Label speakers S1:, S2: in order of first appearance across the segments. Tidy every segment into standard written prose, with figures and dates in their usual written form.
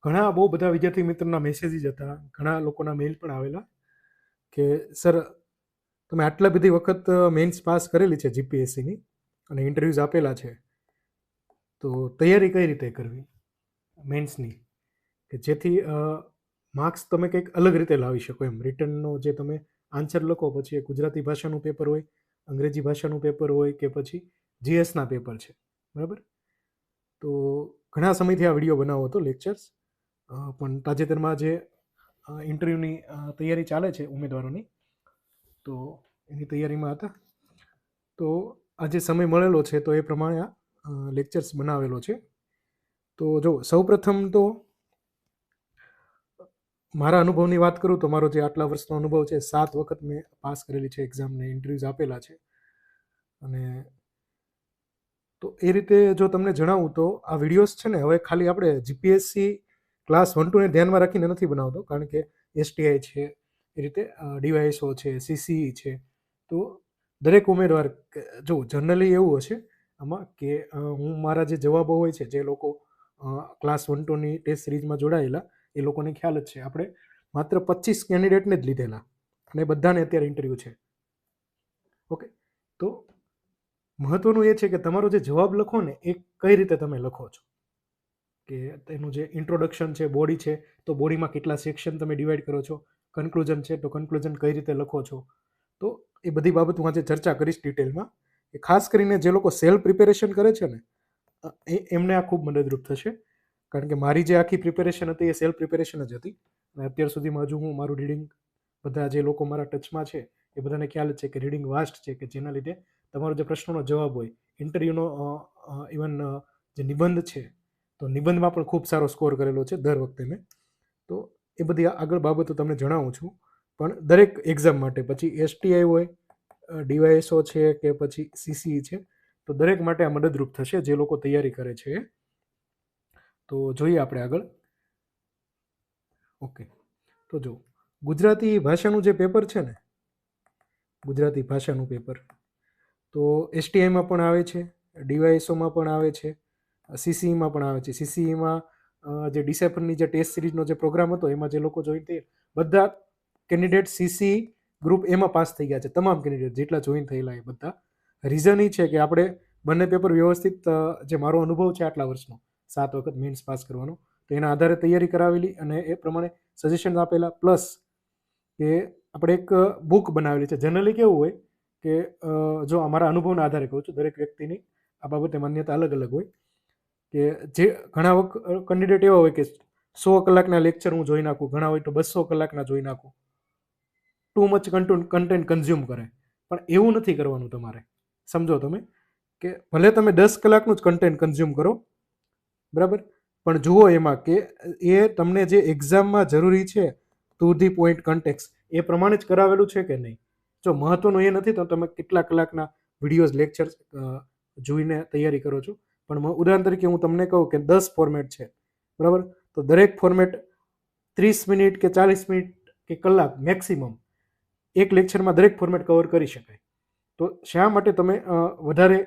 S1: ઘણા બહુ બધા વિદ્યાર્થી મિત્રોના મેસેજીસ હતા, ઘણા લોકોના મેઇલ પણ આવેલા કે સર તમે આટલા બધી વખત મેન્સ પાસ કરેલી છે જીપીએસસીની અને ઇન્ટરવ્યૂઝ આપેલા છે, તો તૈયારી કઈ રીતે કરવી મેન્સની કે જેથી માર્ક્સ તમે કંઈક અલગ રીતે લાવી શકો એમ. રિટર્નનો જે તમે આન્સર લખો પછી એ ગુજરાતી ભાષાનું પેપર હોય, અંગ્રેજી ભાષાનું પેપર હોય કે પછી જીએસના પેપર છે, બરાબર. તો ઘણા સમયથી આ વિડીયો બનાવો હતો લેક્ચર્સ, પણ તાજેતરમાં જે ઇન્ટરવ્યૂની તૈયારી ચાલે છે ઉમેદવારોની, તો એની તૈયારીમાં હતા. તો આજે સમય મળેલો છે તો એ પ્રમાણે આ લેક્ચર્સ બનાવેલો છે. તો જો સૌપ્રથમ તો મારા અનુભવની વાત કરું તો મારો જે આટલા વર્ષનો અનુભવ છે, 7 વખત મેં પાસ કરેલી છે એક્ઝામને, ઇન્ટરવ્યૂઝ આપેલા છે. અને તો એ રીતે જો તમને જણાવું તો આ વિડીયોઝ છે ને હવે ખાલી આપણે જીપીએસસી ક્લાસ 1-2 ને ધ્યાનમાં રાખીને નથી બનાવતો, કારણ કે એસટીઆઈ છે, એ રીતે ડીવાયએસઓ છે, સીસીઈ છે. તો દરેક ઉમેદવાર જો જનરલી એવું હશે આમાં કે હું મારા જે જવાબો હોય છે, જે લોકો ક્લાસ 1-2ની ટેસ્ટ સિરીઝમાં જોડાયેલા એ લોકોને ખ્યાલ જ છે. આપણે માત્ર 25 કેન્ડિડેટને જ લીધેલા અને બધાને અત્યારે ઇન્ટરવ્યૂ છે. ઓકે, તો મહત્વનું એ છે કે તમારો જે જવાબ લખો ને એ કઈ રીતે તમે લખો છો, કે તેનું જે ઇન્ટ્રોડક્શન છે, બોડી છે, તો બોડીમાં કેટલા સેક્શન તમે ડિવાઈડ કરો છો, કન્ક્લુઝન છે તો કન્ક્લુઝન કઈ રીતે લખો છો. તો એ બધી બાબત હું આજે ચર્ચા કરીશ ડિટેલમાં. એ ખાસ કરીને જે લોકો સેલ્ફ પ્રિપેરેશન કરે છે ને એમને આ ખૂબ મદદરૂપ થશે, કારણ કે મારી જે આખી પ્રિપેરેશન હતી એ સેલ્ફ પ્રિપેરેશન જ હતી. અને અત્યાર સુધીમાં હજુ હું મારું રીડિંગ, બધા જે લોકો મારા ટચમાં છે એ બધાને ખ્યાલ જ છે કે રીડિંગ વાસ્ટ છે, કે જેના લીધે તમારો જે પ્રશ્નોનો જવાબ હોય, ઇન્ટરવ્યૂનો ઇવન જે નિબંધ છે તો નિબંધમાં પણ ખૂબ સારો સ્કોર કરેલો છે દર વખતે મેં. તો એ બધી આગળ બાબતો તમને જણાવું છું. પણ દરેક એક્ઝામ માટે, પછી એસટીઆઈ હોય, ડીવાયએસઓ છે કે પછી સીસીઈ છે, તો દરેક માટે આ મદદરૂપ થશે જે લોકો તૈયારી કરે છે. તો જોઈએ આપણે આગળ. ઓકે, તો જો ગુજરાતી ભાષાનું જે પેપર છે ને, ગુજરાતી ભાષાનું પેપર તો એસટીઆઈમાં પણ આવે છે, ડીવાયએસઓમાં પણ આવે છે, સીસીઈમાં પણ આવે છે. સીસીઈમાં જે ડિસેમ્બરની જે ટેસ્ટ સિરીઝનો જે પ્રોગ્રામ હતો એમાં જે લોકો જોઈન થયા, બધા કેન્ડિડેટ સીસી ગ્રુપ એમાં પાસ થઈ ગયા છે, તમામ કેન્ડિડેટ જેટલા જોઈન થયેલા એ બધા. રીઝન એ છે કે આપણે બંને પેપર વ્યવસ્થિત, જે મારો અનુભવ છે આટલા વર્ષનો 7 વખત મેન્સ પાસ કરવાનો, તો એના આધારે તૈયારી કરાવેલી અને એ પ્રમાણે સજેશન આપેલા. પ્લસ કે આપણે એક બુક બનાવેલી છે. જનરલી કેવું હોય કે જો અમારા અનુભવના આધારે કહું છું, દરેક વ્યક્તિની આ બાબતે માન્યતા અલગ અલગ હોય, કે જે ઘણા કેન્ડિડેટ એવા હોય કે 100 કલાકના લેક્ચર હું જોઈ નાખું, ઘણા હોય તો 200 કલાકના જોઈ નાખું, ટુ મચ કન્ટેન્ટ કન્ઝ્યુમ કરે. પણ એવું નથી કરવાનું તમારે. સમજો તમે કે ભલે તમે 10 કલાકનું જ કન્ટેન્ટ કન્ઝ્યુમ કરો, બરાબર, પણ જુઓ એમાં કે એ તમને જે એક્ઝામમાં જરૂરી છે, ટુ ધી પોઈન્ટ કન્ટેક્સ, એ પ્રમાણે જ કરાવેલું છે કે નહીં. જો મહત્વનું એ નથી તો તમે કેટલા કલાકના વિડીયોઝ લેક્ચર્સ જોઈને તૈયારી કરો છો. પણ ઉદાહરણ તરીકે હું તમને કહું કે 10 ફોર્મેટ છે, બરાબર, તો દરેક ફોર્મેટ 30 મિનિટ કે 40 મિનિટ કે કલાક મેક્સિમમ એક લેક્ચરમાં દરેક ફોર્મેટ કવર કરી શકાય. તો શા માટે તમે વધારે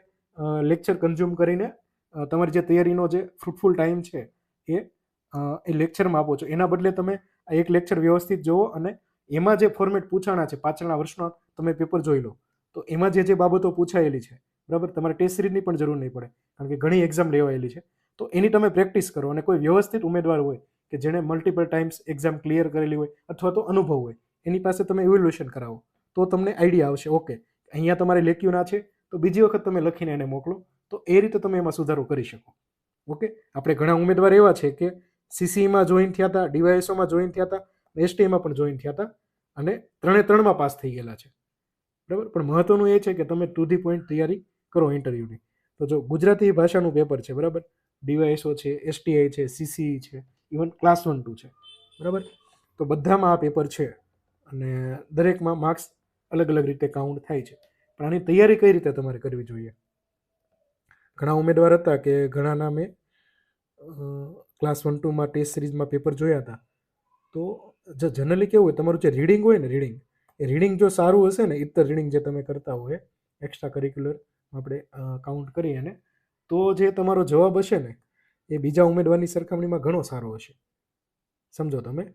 S1: લેક્ચર કન્ઝ્યુમ કરીને તમારી જે તૈયારીનો જે ફ્રૂટફુલ ટાઈમ છે એ લેક્ચરમાં આપો છો, એના બદલે તમે આ એક લેક્ચર વ્યવસ્થિત જુઓ અને એમાં જે ફોર્મેટ પૂછાણા છે, પાછળના વર્ષનો તમે પેપર જોઈ લો, તો એમાં જે બાબતો પૂછાયેલી છે, બરાબર, તમારે ટેસ્ટ સિરીઝની પણ જરૂર નહીં પડે, કારણ કે ઘણી એક્ઝામ લેવાયેલી છે. તો એની તમે પ્રેક્ટિસ કરો. અને કોઈ વ્યવસ્થિત ઉમેદવાર હોય કે જેણે મલ્ટિપલ ટાઈમ્સ એક્ઝામ ક્લિયર કરેલી હોય અથવા તો અનુભવ હોય, એની પાસે તમે ઇવેલ્યુએશન કરાવો, તો તમને આઈડિયા આવશે. ઓકે, અહીંયા તમારે લેખ્યું ના છે તો બીજી વખત તમે લખીને એને મોકલો, તો એ રીતે તમે એમાં સુધારો કરી શકો. ઓકે, આપણે ઘણા ઉમેદવાર એવા છે કે સીસીઈમાં જોઈન થયા હતા, ડીવાયએસઓમાં જોઈન થયા હતા, એસટીઆઈમાં પણ જોઈન થયા હતા અને 3-3માં પાસ થઈ ગયેલા છે, બરાબર. પણ મહત્વનું એ છે કે તમે ટુ ધી પોઈન્ટ તૈયારી કરો ઇન્ટરવ્યૂની. તો જો ગુજરાતી ભાષાનું પેપર છે, બરાબર, ડીવાયએસઓ છે, એસટીઆઈ છે, સીસીઈ છે, ઇવન ક્લાસ 1-2 છે, બરાબર, તો બધામાં આ પેપર છે અને દરેકમાં માર્ક્સ અલગ અલગ રીતે કાઉન્ટ થાય છે. પણ આની તૈયારી કઈ રીતે તમારે કરવી જોઈએ? ઘણા ઉમેદવાર હતા કે ઘણાના મેં ક્લાસ 1-2માં ટેસ્ટ સિરીઝમાં પેપર જોયા હતા. તો જો જનરલી કેવું હોય, તમારું જે રીડિંગ હોય ને, રીડિંગ જો સારું હશે ને, ઇતર રીડિંગ જે તમે કરતા હોય એક્સ્ટ્રા કરિક્યુલર આપણે કાઉન્ટ કરીએ ને, તો જે તમારો જવાબ હશે ને એ બીજા ઉમેદવારની સરખામણીમાં ઘણો સારો હશે. સમજો તમે,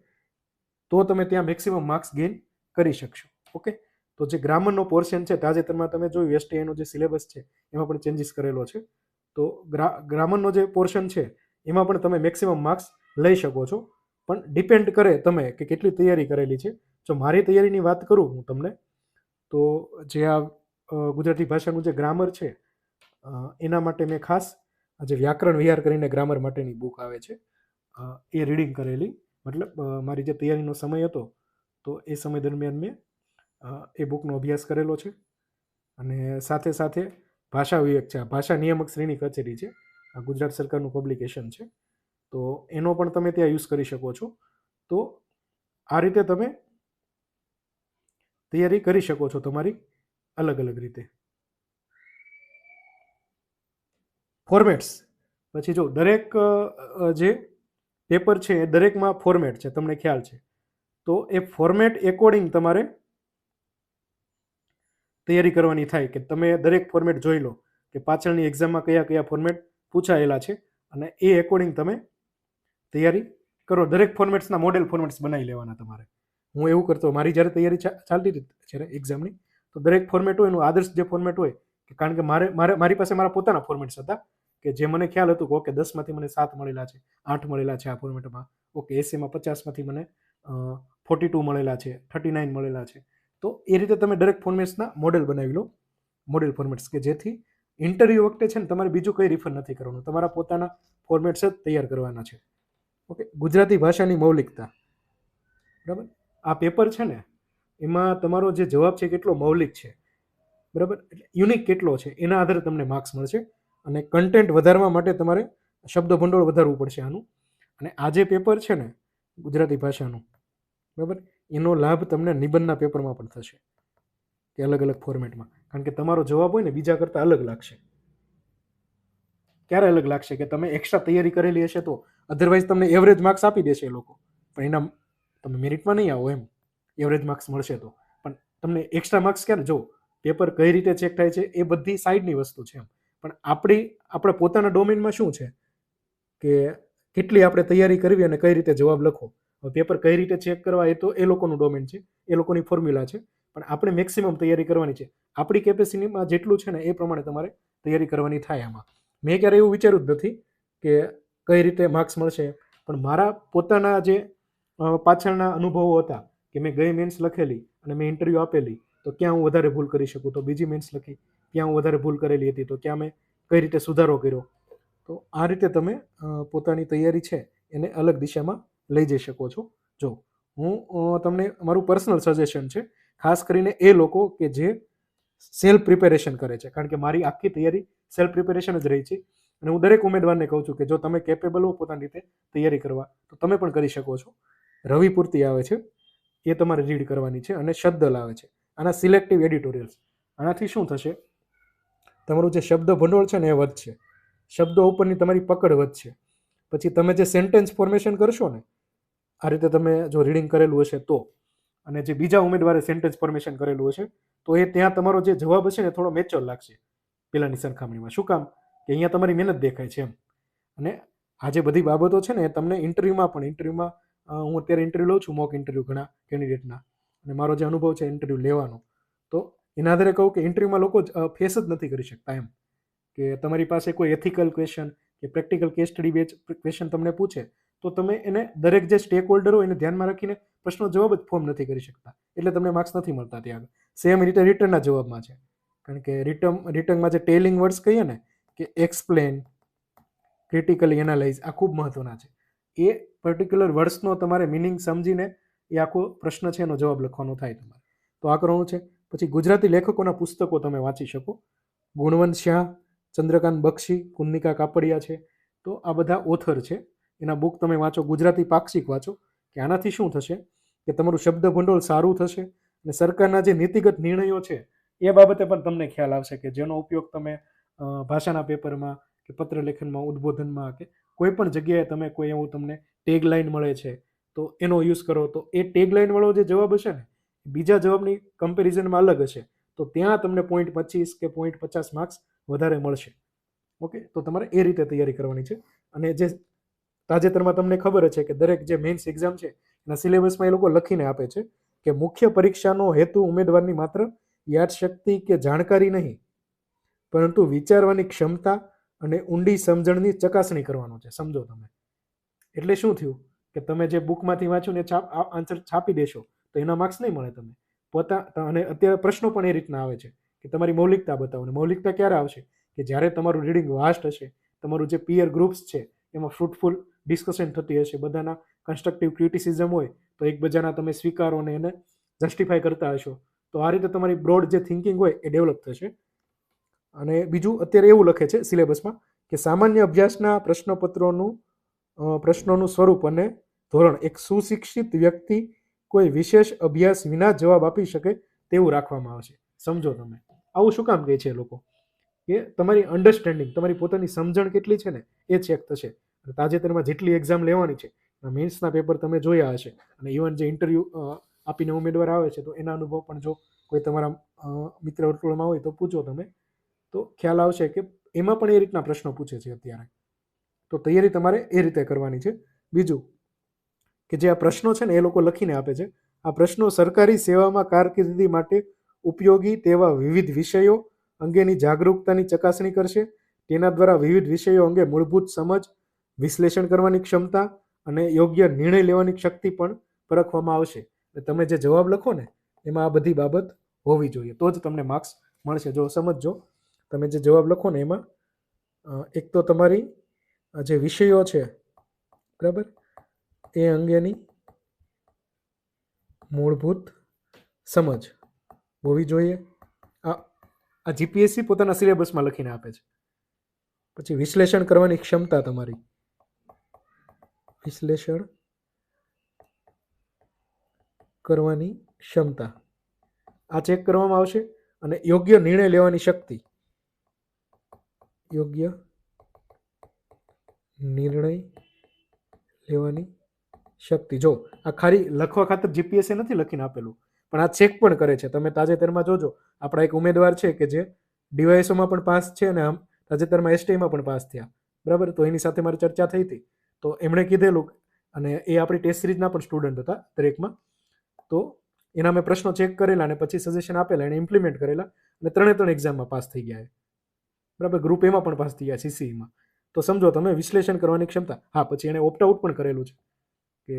S1: તો તમે ત્યાં મેક્સિમમ માર્ક્સ ગેઇન કરી શકશો. ઓકે, તો જે ગ્રામરનો પોર્શન છે તાજેતરમાં તમે જોયું STIનો જે સિલેબસ છે એમાં પણ ચેન્જીસ કરેલો છે. તો ગ્રામરનો જે પોર્શન છે એમાં પણ તમે મેક્સિમમ માર્ક્સ લઈ શકો છો, પણ ડિપેન્ડ કરે તમે કે કેટલી તૈયારી કરેલી છે. જો મારી તૈયારીની વાત કરું હું તમને, તો જે આ ગુજરાતી ભાષાનું જે ગ્રામર છે એના માટે મેં ખાસ જે વ્યાકરણ વિહાર કરીને ગ્રામર માટેની બુક આવે છે એ રીડિંગ કરેલી. મતલબ મારી જે તૈયારીનો સમય હતો તો એ સમય દરમિયાન મેં એ બુકનો અભ્યાસ કરેલો છે. અને સાથે સાથે ભાષા વિવેક છે, ભાષા નિયામક શ્રેણી કચેરી છે, આ ગુજરાત સરકારનું પબ્લિકેશન છે, તો એનો પણ તમે ત્યાં યુઝ કરી શકો છો. તો આ રીતે તમે તૈયારી કરી શકો છો તમારી અલગ અલગ રીતે. ફોર્મેટ્સ પછી જો દરેક જે પેપર છે એ દરેકમાં ફોર્મેટ છે, તમને ખ્યાલ છે. તો એ ફોર્મેટ એકોર્ડિંગ તમારે તૈયારી કરવાની થાય કે તમે દરેક ફોર્મેટ જોઈ લો કે પાછળની એક્ઝામમાં કયા કયા ફોર્મેટ પૂછાયેલા છે અને એ એકોર્ડિંગ તમે તૈયારી કરો. દરેક ફોર્મેટ્સના મોડેલ ફોર્મેટ્સ બનાવી લેવાના તમારે. હું એવું કરતો, મારી જ્યારે તૈયારી ચાલતી હતી જ્યારે એક્ઝામની, તો દરેક ફોર્મેટ હોય એનું આદર્શ જે ફોર્મેટ હોય, કે કારણ કે મારી પાસે મારા પોતાના ફોર્મેટ્સ હતા કે જે મને ખ્યાલ હતું કે ઓકે 10માંથી મને 7 મળેલા છે, 8 મળેલા છે આ ફોર્મેટમાં, ઓકે 80માં 50માંથી મને 42 મળેલા છે, 39 મળેલા છે. તો એ રીતે તમે દરેક ફોર્મેટ્સના મોડેલ બનાવી લો, મોડેલ ફોર્મેટ્સ, કે જેથી ઇન્ટરવ્યૂ વખતે છે ને તમારે બીજું કંઈ રિફર નથી કરવાનું, તમારા પોતાના ફોર્મેટ્સ જ તૈયાર કરવાના છે. ઓકે, ગુજરાતી ભાષાની મૌલિકતા, બરાબર. આ પેપર છે ને એમાં તમારો જે જવાબ છે કેટલો મૌલિક છે, બરાબર, એટલે યુનિક કેટલો છે એના આધારે તમને માર્ક્સ મળશે. અને કન્ટેન્ટ વધારવા માટે તમારે શબ્દ ભંડોળ વધારવું પડશે આનું. અને આ જે પેપર છે ને ગુજરાતી ભાષાનું, બરાબર, એનો લાભ તમને નિબંધના પેપરમાં પણ થશે કે અલગ અલગ ફોર્મેટમાં, કારણ કે તમારો જવાબ હોય ને બીજા કરતાં અલગ લાગશે. ક્યારે અલગ લાગશે કે તમે એક્સ્ટ્રા તૈયારી કરેલી હશે તો, અધરવાઇઝ તમને એવરેજ માર્ક્સ આપી દેશે એ લોકો, પણ એના તમે મેરિટમાં નહીં આવો એમ, એવરેજ માર્ક્સ મળશે તો. પણ તમને એક્સ્ટ્રા માર્ક્સ ક્યારે, જો પેપર કઈ રીતે ચેક થાય છે એ બધી સાઈડની વસ્તુ છે એમ, પણ આપણા પોતાના ડોમેનમાં શું છે કે કેટલી આપણે તૈયારી કરવી અને કઈ રીતે જવાબ લખો. પેપર કઈ રીતે ચેક કરવા એ તો એ લોકોનું ડોમેન છે, એ લોકોની ફોર્મ્યુલા છે, પણ આપણે મેક્સિમમ તૈયારી કરવાની છે. આપણી કેપેસિટીમાં જેટલું છે ને એ પ્રમાણે તમારે તૈયારી કરવાની થાય. આમાં મેં ક્યારે એવું વિચાર્યું જ નથી કે કઈ રીતે માર્ક્સ મળશે, પણ મારા પોતાના જે પાછળના અનુભવો હતા કે મેં ગઈ મેન્સ લખેલી અને મેં ઇન્ટરવ્યૂ આપેલી, તો ક્યાં હું વધારે ભૂલ કરી શકું, તો બીજી મેન્સ લખી ત્યાં હું વધારે ભૂલ કરેલી હતી, તો ક્યાં મેં કઈ રીતે સુધારો કર્યો. તો આ રીતે તમે પોતાની તૈયારી છે એને અલગ દિશામાં લઈ જઈ શકો છો. જો હું તમને મારું પર્સનલ સજેશન છે, ખાસ કરીને એ લોકો કે જે સેલ્ફ પ્રિપેરેશન કરે છે, કારણ કે મારી આખી તૈયારી સેલ્ફ પ્રિપેરેશન જ રહી છે. અને હું દરેક ઉમેદવારને કહું છું કે જો તમે કેપેબલ હો પોતાની રીતે તૈયારી કરવા તો તમે પણ કરી શકો છો. રવિ પૂર્તિ આવે છે એ તમારે રીડ કરવાની છે, અને શબ્દ આવે છે, આના સિલેક્ટિવ એડિટોરિયલ્સ. આનાથી શું થશે, તમારું જે શબ્દ ભંડોળ છે ને એ વધશે, શબ્દો ઉપરની તમારી પકડ વધશે. પછી તમે જે સેન્ટેન્સ ફોર્મેશન કરશો ને, આ રીતે તમે જો રીડિંગ કરેલું હશે તો, અને જે બીજા ઉમેદવારે સેન્ટેન્સ ફોર્મેશન કરેલું હશે તો એ ત્યાં તમારો જે જવાબ હશે ને થોડો મેચ્યોર લાગશે પેલાની સરખામણીમાં. શું કામ કે અહીંયા તમારી મહેનત દેખાય છે એમ. અને આ જે બધી બાબતો છે ને એ તમને ઇન્ટરવ્યૂમાં હું અત્યારે ઇન્ટરવ્યૂ લઉં છું, મોક ઇન્ટરવ્યૂ ઘણા કેન્ડિડેટના, અને મારો જે અનુભવ છે ઇન્ટરવ્યૂ લેવાનો, તો એના આધારે કહું કે ઇન્ટરવ્યૂમાં લોકો ફેસ જ નથી કરી શકતા એમ, કે તમારી પાસે કોઈ એથિકલ ક્વેશ્ચન કે practical case study base question તમને પૂછે તો તમે એને દરેક જે સ્ટેક હોલ્ડર હોય એને ધ્યાનમાં રાખીને પ્રશ્નો જવાબ જ ફોર્મ નથી કરી શકતા, એટલે તમને માર્ક્સ નથી મળતા ત્યાં. સેમ રીતે રિટર્નના જવાબમાં છે, કારણ કે રિટર્નમાં જે ટેલિંગ વર્ડ્સ કહીએ ને કે એક્સપ્લેન, ક્રિટિકલી એનાલાઇઝ, આ ખૂબ મહત્વના છે. એ પર્ટિક્યુલર વર્ડ્સનો તમારે મિનિંગ સમજીને એ આખો પ્રશ્ન છે એનો જવાબ લખવાનો થાય તમારે. તો આ કરવાનું છે. પછી ગુજરાતી લેખકોના પુસ્તકો તમે વાંચી શકો. ગુણવંત શાહ, ચંદ્રકાંત બક્ષી, કુન્નિકા કાપડિયા છે, તો આ બધા ઓથર છે, એના બુક તમે વાંચો. ગુજરાતી પાક્ષિક વાંચો, કે આનાથી શું થશે કે તમારું શબ્દ ભંડોળ સારું થશે, અને સરકારના જે નીતિગત નિર્ણયો છે એ બાબતે પણ તમને ખ્યાલ આવશે કે જેનો ઉપયોગ તમે ભાષાના પેપરમાં કે પત્ર લેખનમાં, ઉદ્બોધનમાં કે કોઈ પણ જગ્યાએ તમે કોઈ એવું તમને ટેગ લાઈન મળે છે તો એનો યુઝ કરો. તો એ ટેગ લાઈન વાળો જે જવાબ હશે ને બીજા જવાબની કમ્પેરિઝનમાં અલગ હશે, તો ત્યાં તમને 0.25 કે 0.50 માર્ક્સ વધારે મળશે. ઓકે, તો તમારે એ રીતે તૈયારી કરવાની છે. અને જે તાજેતરમાં તમને ખબર છે કે દરેક જે મેઇન્સ એક્ઝામ છે એના સિલેબસમાં એ લોકો લખીને આપે છે કે મુખ્ય પરીક્ષાનો હેતુ ઉમેદવારની માત્ર યાદશક્તિ કે જાણકારી નહીં, પરંતુ વિચારવાની ક્ષમતા અને ઊંડી સમજણની ચકાસણી કરવાનો છે. સમજો તમે. એટલે શું થયું કે તમે જે બુકમાંથી વાંચ્યું ને આન્સર છાપી દેશો તો એના માર્ક્સ નહીં મળે. તમે અને અત્યારે પ્રશ્નો પણ એ રીતના આવે છે કે તમારી મૌલિકતા બતાવો. ને મૌલિકતા ક્યારે આવશે કે જ્યારે તમારું રીડિંગ વાસ્ટ હશે, તમારું જે પિયર ગ્રુપ્સ છે એમાં ફ્રૂટફુલ ડિસ્કશન થતી હશે, બધાના કન્સ્ટ્રક્ટિવ ક્રિટિસિઝમ હોય તો એકબીજાના તમે સ્વીકારો ને એને જસ્ટિફાય કરતા હશો. તો આ રીતે તમારી બ્રોડ જે થિંકિંગ હોય એ ડેવલપ થશે. અને બીજું અત્યારે એવું લખે છે સિલેબસમાં કે સામાન્ય અભ્યાસના પ્રશ્નોનું સ્વરૂપ અને ધોરણ એક સુશિક્ષિત વ્યક્તિ કોઈ વિશેષ અભ્યાસ વિના જવાબ આપી શકે તેવું રાખવામાં આવશે. સમજો તમે. આવું શું કામ કહે છે એ લોકો? કે તમારી અન્ડરસ્ટેન્ડિંગ, તમારી પોતાની સમજણ કેટલી છે ને એ ચેક થશે. તાજેતરમાં જેટલી એક્ઝામ લેવાની છે, મેન્સના પેપર તમે જોયા હશે, અને ઇવન જે ઇન્ટરવ્યૂ આપીને ઉમેદવાર આવે છે તો એના અનુભવ પણ જો કોઈ તમારા મિત્ર વર્તુળમાં હોય તો પૂછો તમે, તો ખ્યાલ આવશે કે એમાં પણ એ રીતના પ્રશ્નો પૂછે છે અત્યારે. તો તૈયારી તમારે એ રીતે કરવાની છે. બીજું કે જે આ પ્રશ્નો છે ને એ લોકો લખીને આપે છે. આ પ્રશ્નો સરકારી સેવામાં કારકિર્દી માટે ઉપયોગી તેવા વિવિધ વિષયો અંગેની જાગરૂકતાની ચકાસણી કરશે. તેના દ્વારા વિવિધ વિષયો અંગે મૂળભૂત સમજ, વિશ્લેષણ કરવાની ક્ષમતા અને યોગ્ય નિર્ણય લેવાની શક્તિ પણ પરખવામાં આવશે. તમે જે જવાબ લખો ને એમાં આ બધી બાબત હોવી જોઈએ, તો જ તમને માર્ક્સ મળશે. જો સમજજો, તમે જે જવાબ લખો ને એમાં એક તો તમારી જે વિષયો છે, બરાબર, એ અંગેની મૂળભૂત સમજ હોવી જોઈએ. આ જીપીએસસી પોતાના સિલેબસમાં લખીને આપે છે. પછી વિશ્લેષણ કરવાની ક્ષમતા, તમારી વિશ્લેષણ કરવાની ક્ષમતા આ ચેક કરવામાં આવશે. અને યોગ્ય નિર્ણય લેવાની શક્તિ, યોગ્ય નિર્ણય લેવાની શક્તિ. જો આ ખાલી લખવા ખાતર જીપીએસસી નથી લખીને આપેલું, પણ આ ચેક પણ કરે છે. તમે તાજેતરમાં જોજો, આપણા એક ઉમેદવાર છે કે જે ડીવાયએસઓમાં પણ પાસ છે અને આમ તાજેતરમાં એસટીમાં પણ પાસ થયા, બરાબર. તો એની સાથે મારી ચર્ચા થઈ હતી. તો એમણે કીધેલું, અને એ આપણી ટેસ્ટ સિરીઝના પણ સ્ટુડન્ટ હતા દરેકમાં, તો એના મેં પ્રશ્નો ચેક કરેલા અને પછી સજેશન આપેલા, એને ઇમ્પ્લિમેન્ટ કરેલા અને 3 એક્ઝામમાં પાસ થઈ ગયા, બરાબર. ગ્રુપ એમાં પણ પાસ થઈ ગયા, સીસીઈમાં. તો સમજો તમે, વિશ્લેષણ કરવાની ક્ષમતા. હા, પછી એને ઓપ્ટ આઉટ પણ કરેલું છે કે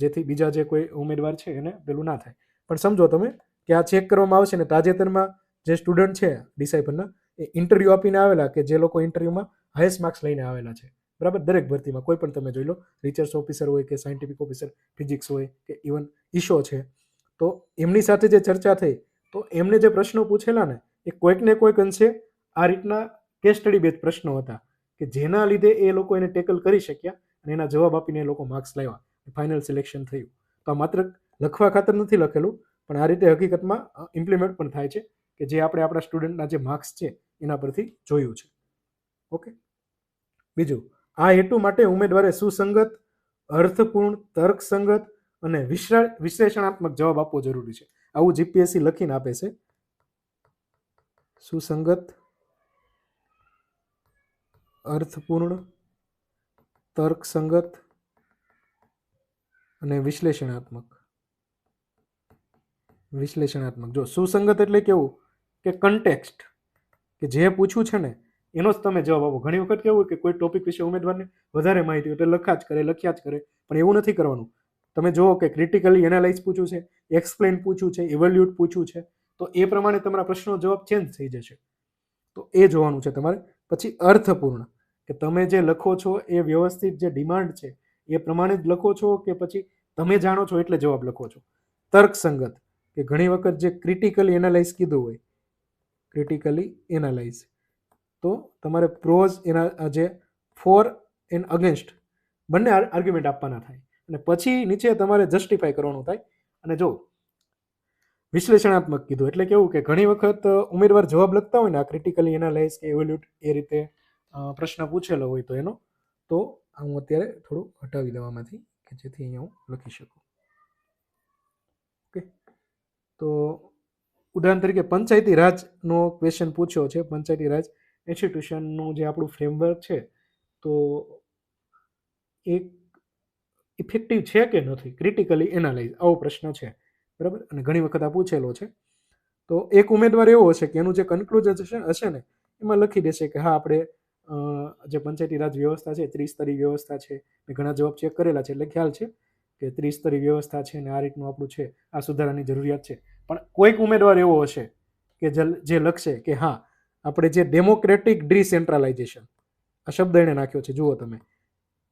S1: જેથી બીજા જે કોઈ ઉમેદવાર છે એને પેલું ના થાય. પણ સમજો તમે કે આ ચેક કરવામાં આવશે. ને તાજેતરમાં જે સ્ટુડન્ટ છે ડિસાઇપલના, એ ઇન્ટરવ્યૂ આપીને આવેલા કે જે લોકો ઇન્ટરવ્યૂમાં હાઈએસ્ટ માર્ક્સ લઈને આવેલા છે, બરાબર. દરેક ભરતીમાં કોઈ પણ તમે જોઈ લો, રિસર્ચ ઓફિસર હોય કે સાયન્ટિફિક ઓફિસર ફિઝિક્સ હોય કે ઇવન ઈશો છે, તો એમની સાથે જે ચર્ચા થઈ તો એમને જે પ્રશ્નો પૂછેલા ને એ કોઈક ને કોઈક અંશે આ રીતના કેસ સ્ટડી બેઝ પ્રશ્નો હતા કે જેના લીધે એ લોકો એને ટેકલ કરી શક્યા અને એના જવાબ આપીને એ લોકો માર્ક્સ લાવ્યા, ફાઇનલ સિલેક્શન થયું. તો આ માત્ર લખવા ખાતર નથી લખેલું, પણ આ રીતે હકીકતમાં ઇમ્પ્લિમેન્ટ પણ થાય છે કે જે આપણે આપણા સ્ટુડન્ટના જે માર્ક્સ છે એના પરથી જોયું છે. ઓકે. બીજું, આ હેતુ માટે ઉમેદવારે સુસંગત, અર્થપૂર્ણ, તર્કસંગત અને વિશ્લેષણાત્મક જવાબ આપવો જરૂરી છે. આવું જીપીએસસી લખીને આપે છે. સુસંગત, અર્થપૂર્ણ, તર્કસંગત અને વિશ્લેષણાત્મક. જો સુસંગત એટલે કેવું કે કન્ટેક્સ્ટ, કે જે પૂછ્યું છે ને એનો જ તમે જવાબ આપો. ઘણી વખત કેવું કે કોઈ ટોપિક વિશે ઉમેદવારને વધારે માહિતી હોય તો લખ્યા જ કરે, પણ એવું નથી કરવાનું. તમે જુઓ કે ક્રિટિકલી એનાલાઇઝ પૂછ્યું છે, એક્સપ્લેન પૂછ્યું છે, ઇવેલ્યુએટ પૂછ્યું છે, તો એ પ્રમાણે તમારા પ્રશ્નનો જવાબ ચેન્જ થઈ જશે. તો એ જોવાનું છે તમારે. પછી અર્થપૂર્ણ, કે તમે જે લખો છો એ વ્યવસ્થિત જે ડિમાન્ડ છે એ પ્રમાણે જ લખો છો કે પછી તમે જાણો છો એટલે જવાબ લખો છો. તર્કસંગત, કે ઘણી વખત જે ક્રિટિકલી એનાલાઇઝ કીધું હોય, ક્રિટિકલી એનાલાઇઝ, તો તમારે પ્રોઝ એના જે ફોર એન્ડ અગેન્સ્ટ બંને આર્ગ્યુમેન્ટ આપવાના થાય અને પછી નીચે તમારે જસ્ટિફાય કરવાનું થાય. અને જો વિશ્લેષણાત્મક કીધું એટલે કેવું કે ઘણી વખત ઉમેદવાર જવાબ લખતા હોય ને આ ક્રિટિકલી એનાલાઇઝ કે ઇવેલ્યુએટ એ રીતે પ્રશ્ન પૂછેલો હોય તો એનો, તો હું અત્યારે થોડું હટાવી દેવામાંથી કે જેથી અહીંયા હું લખી શકું. ઓકે. તો ઉદાહરણ તરીકે પંચાયતી રાજનો ક્વેશ્ચન પૂછ્યો છે. પંચાયતી રાજ ઇન્સ્ટિટ્યુશનનું જે આપણું ફ્રેમવર્ક છે, તો એ ઇફેક્ટિવ છે કે નથી, ક્રિટિકલી એનાલાઇઝ, આવો પ્રશ્ન છે, બરાબર. અને ઘણી વખત આ પૂછેલો છે. તો એક ઉમેદવાર એવો હશે કે એનું જે કન્ક્લુઝન હશે ને એમાં લખી દેશે કે હા આપણે જે પંચાયતી રાજ વ્યવસ્થા છે, ત્રિસ્તરીય વ્યવસ્થા છે, મેં ઘણા જવાબ ચેક કરેલા છે એટલે ખ્યાલ છે કે ત્રિસ્તરીય વ્યવસ્થા છે ને આ રીતનું આપણું છે, આ સુધારાની જરૂરિયાત છે. પણ કોઈક ઉમેદવાર એવો હશે કે જે લખશે કે હા આપણે જે ડેમોક્રેટિક ડિસેન્ટ્રલાઇઝેશન, આ શબ્દ એણે નાખ્યો છે જુઓ તમે,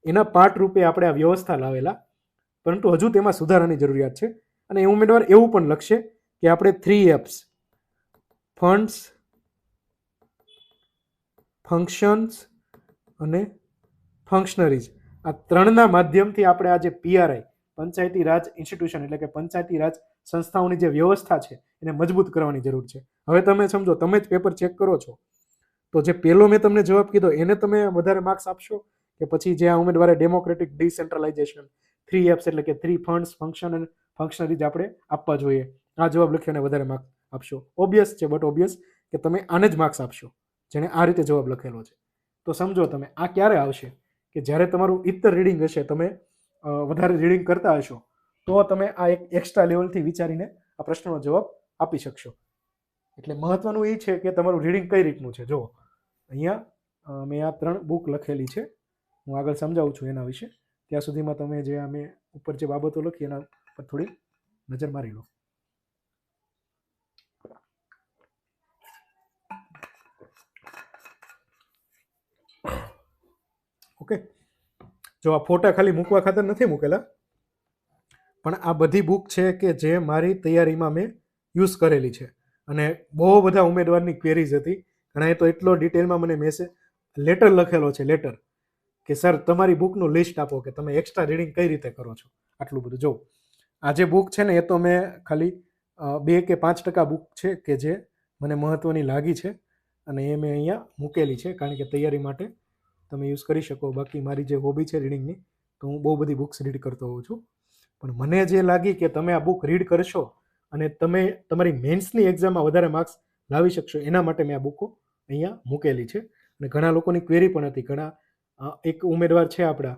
S1: એના પાર્ટ રૂપે આપણે આ વ્યવસ્થા લાવેલા, પરંતુ હજુ તેમાં સુધારાની જરૂરિયાત છે. અને એ ઉમેદવાર એવું પણ લખશે કે આપણે 3Fs ફંડ્સ, ફંક્શન્સ અને ફંક્શનરીઝ, આ ત્રણના માધ્યમથી આપણે આ જે પીઆરઆઈ પંચાયતી રાજ ઇન્સ્ટિટ્યુશન એટલે કે પંચાયતી રાજ સંસ્થાઓની જે વ્યવસ્થા છે એને મજબૂત કરવાની જરૂર છે. હવે તમે સમજો, તમે જ પેપર ચેક કરો છો તો જે પહેલો મેં તમને જવાબ કીધો એને તમે વધારે માર્ક્સ આપશો કે પછી જે આ ઉમેદવારે ડેમોક્રેટિક ડિસેન્ટ્રલાઇઝેશન 3Fs એટલે કે 3 ફંડ્સ, ફંક્શન અને ફંક્શનરીઝ આપણે આપવા જોઈએ, આ જવાબ લખ્યો અને વધારે માર્ક્સ આપશો? ઓબ્વિયસ છે, બટ ઓબ્વિયસ કે તમે આને જ માર્ક્સ આપશો જેણે આ રીતે જવાબ લખેલો છે. તો સમજો તમે આ ક્યારે આવશે કે જ્યારે તમારું ઇતર રીડિંગ હશે, તમે વધારે રીડિંગ કરતા હશો તો તમે આ એક એક્સ્ટ્રા લેવલથી વિચારીને આ પ્રશ્નનો જવાબ આપી શકશો. એટલે મહત્વનું એ છે કે તમારું રીડિંગ કઈ રીતનું છે. જો અહીંયા મેં આ 3 બુક લખેલી છે, હું આગળ સમજાવું છું એના વિશે. ત્યાં સુધીમાં તમે જે અમે ઉપર જે બાબતો લખી એના પર થોડી નજર મારી લો. ઓકે, જો આ ફોટા ખાલી મૂકવા ખાતર નથી મૂકેલા, પણ આ બધી બુક છે કે જે મારી તૈયારીમાં મેં યુઝ કરેલી છે. અને બહુ બધા ઉમેદવારની ક્વેરીઝ હતી, ઘણાએ તો એટલો ડિટેલમાં મને મેસેજ લેટર લખેલો છે, લેટર કે સર તમારી બુકનું લિસ્ટ આપો કે તમે એક્સ્ટ્રા રીડિંગ કઈ રીતે કરો છો આટલું બધું. જો આ જે બુક છે ને એ તો મેં ખાલી 2 કે 5% બુક છે કે જે મને મહત્વની લાગી છે અને એ મેં અહીંયા મૂકેલી છે, કારણ કે તૈયારી માટે તમે યુઝ કરી શકો. બાકી મારી જે હોબી છે રીડિંગની, તો હું બહુ બધી બુક્સ રીડ કરતો હોઉં છું. પણ મને જે લાગી કે તમે આ બુક રીડ કરશો અને તમે તમારી મેન્સની એક્ઝામમાં વધારે માર્ક્સ લાવી શકશો, એના માટે મેં આ બુકો અહીંયા મૂકેલી છે. અને ઘણા લોકોની ક્વેરી પણ હતી, ઘણા એક ઉમેદવાર છે આપણા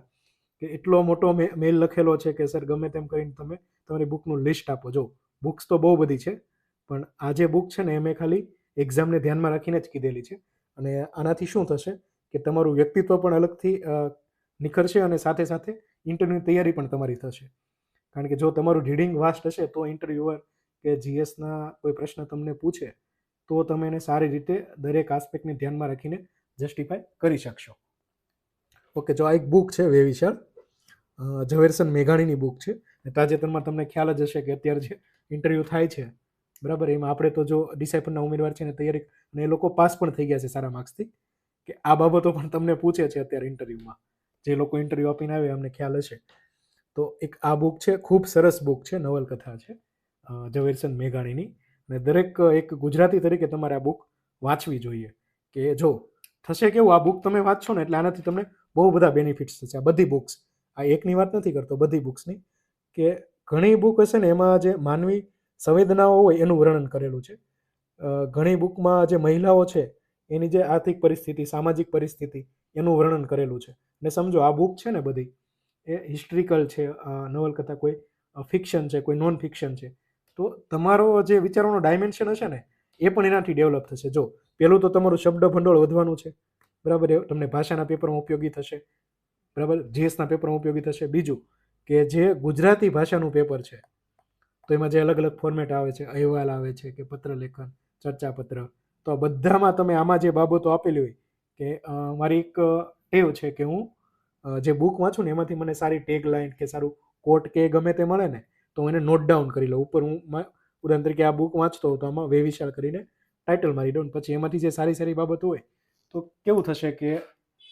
S1: કે એટલો મોટો મેલ લખેલો છે કે સર ગમે તેમ કરીને તમે તમારી બુકનું લિસ્ટ આપો. જો બુક્સ તો બહુ બધી છે, પણ આ જે બુક છે ને એ મેં ખાલી એક્ઝામને ધ્યાનમાં રાખીને જ કીધેલી છે. અને આનાથી શું થશે કે તમારું વ્યક્તિત્વ પણ અલગથી નિખરશે અને સાથે સાથે ઇન્ટરવ્યૂની તૈયારી પણ તમારી થશે. કારણ કે જો તમારું રીડિંગ વાસ્ટ હશે તો ઇન્ટરવ્યુઅર કે જીએસના કોઈ પ્રશ્ન તમને પૂછે તો તમે એને સારી રીતે દરેક આસ્પેક્ટને ધ્યાનમાં રાખીને જસ્ટિફાય કરી શકશો. ઓકે, જો આ એક બુક છે વેવિશાળ, ઝવેરચંદ મેઘાણીની બુક છે. તાજેતરમાં તમને ખ્યાલ જ હશે કે અત્યારે જે ઇન્ટરવ્યૂ થાય છે, બરાબર, એમાં આપણે તો જો ડિસાઇપલના ઉમેદવાર છે ને તૈયારી, અને એ લોકો પાસ પણ થઈ ગયા છે સારા માર્ક્સથી, કે આ બાબતો પણ તમને પૂછે છે અત્યારે ઇન્ટરવ્યૂમાં. જે લોકો ઇન્ટરવ્યૂ આપીને આવે અમને ખ્યાલ હશે. તો એક આ બુક છે, ખૂબ સરસ બુક છે, નવલકથા છે ઝવેરચંદ મેઘાણીની. અને દરેક એક ગુજરાતી તરીકે તમારે આ બુક વાંચવી જોઈએ. કે જો થશે કેવું, આ બુક તમે વાંચશો ને એટલે આનાથી તમને બહુ બધા બેનિફિટ્સ થશે. આ બધી બુક્સ, આ એકની વાત નથી કરતો, બધી બુક્સની, કે ઘણી બુક હશે ને એમાં જે માનવી સંવેદનાઓ હોય એનું વર્ણન કરેલું છે. ઘણી બુકમાં જે મહિલાઓ છે એની જે આર્થિક પરિસ્થિતિ, સામાજિક પરિસ્થિતિ, એનું વર્ણન કરેલું છે. ને સમજો આ બુક છે ને બધી એ હિસ્ટ્રિકલ છે, નવલકથા કોઈ ફિક્શન છે, કોઈ નોન ફિક્શન છે, તો તમારો જે વિચારવાનો ડાયમેન્શન હશે ને એ પણ એનાથી ડેવલપ થશે. જો પહેલું તો તમારું શબ્દ ભંડોળ વધવાનું છે, બરાબર, એ તમને ભાષાના પેપરમાં ઉપયોગી થશે, બરાબર, જીએસના પેપરમાં ઉપયોગી થશે. બીજું કે જે ગુજરાતી ભાષાનું પેપર છે તો એમાં જે અલગ અલગ ફોર્મેટ આવે છે, અહેવાલ આવે છે કે પત્ર લેખન, ચર્ચાપત્ર, તો આ બધામાં તમે આમાં જે બાબતો આપેલી હોય કે મારી એક ટેવ છે કે હું જે બુક વાંચું ને એમાંથી મને સારી ટેગ લાઈન કે સારું કોટ કે ગમે તે મળે ને તો હું એને નોટ ડાઉન કરી લઉં. ઉપર હું ઉદાહરણ તરીકે આ બુક વાંચતો હોઉં તો આમાં વેવિશાળ કરીને ટાઇટલ મારી દઉં. પછી એમાંથી જે સારી સારી બાબતો હોય તો કેવું થશે કે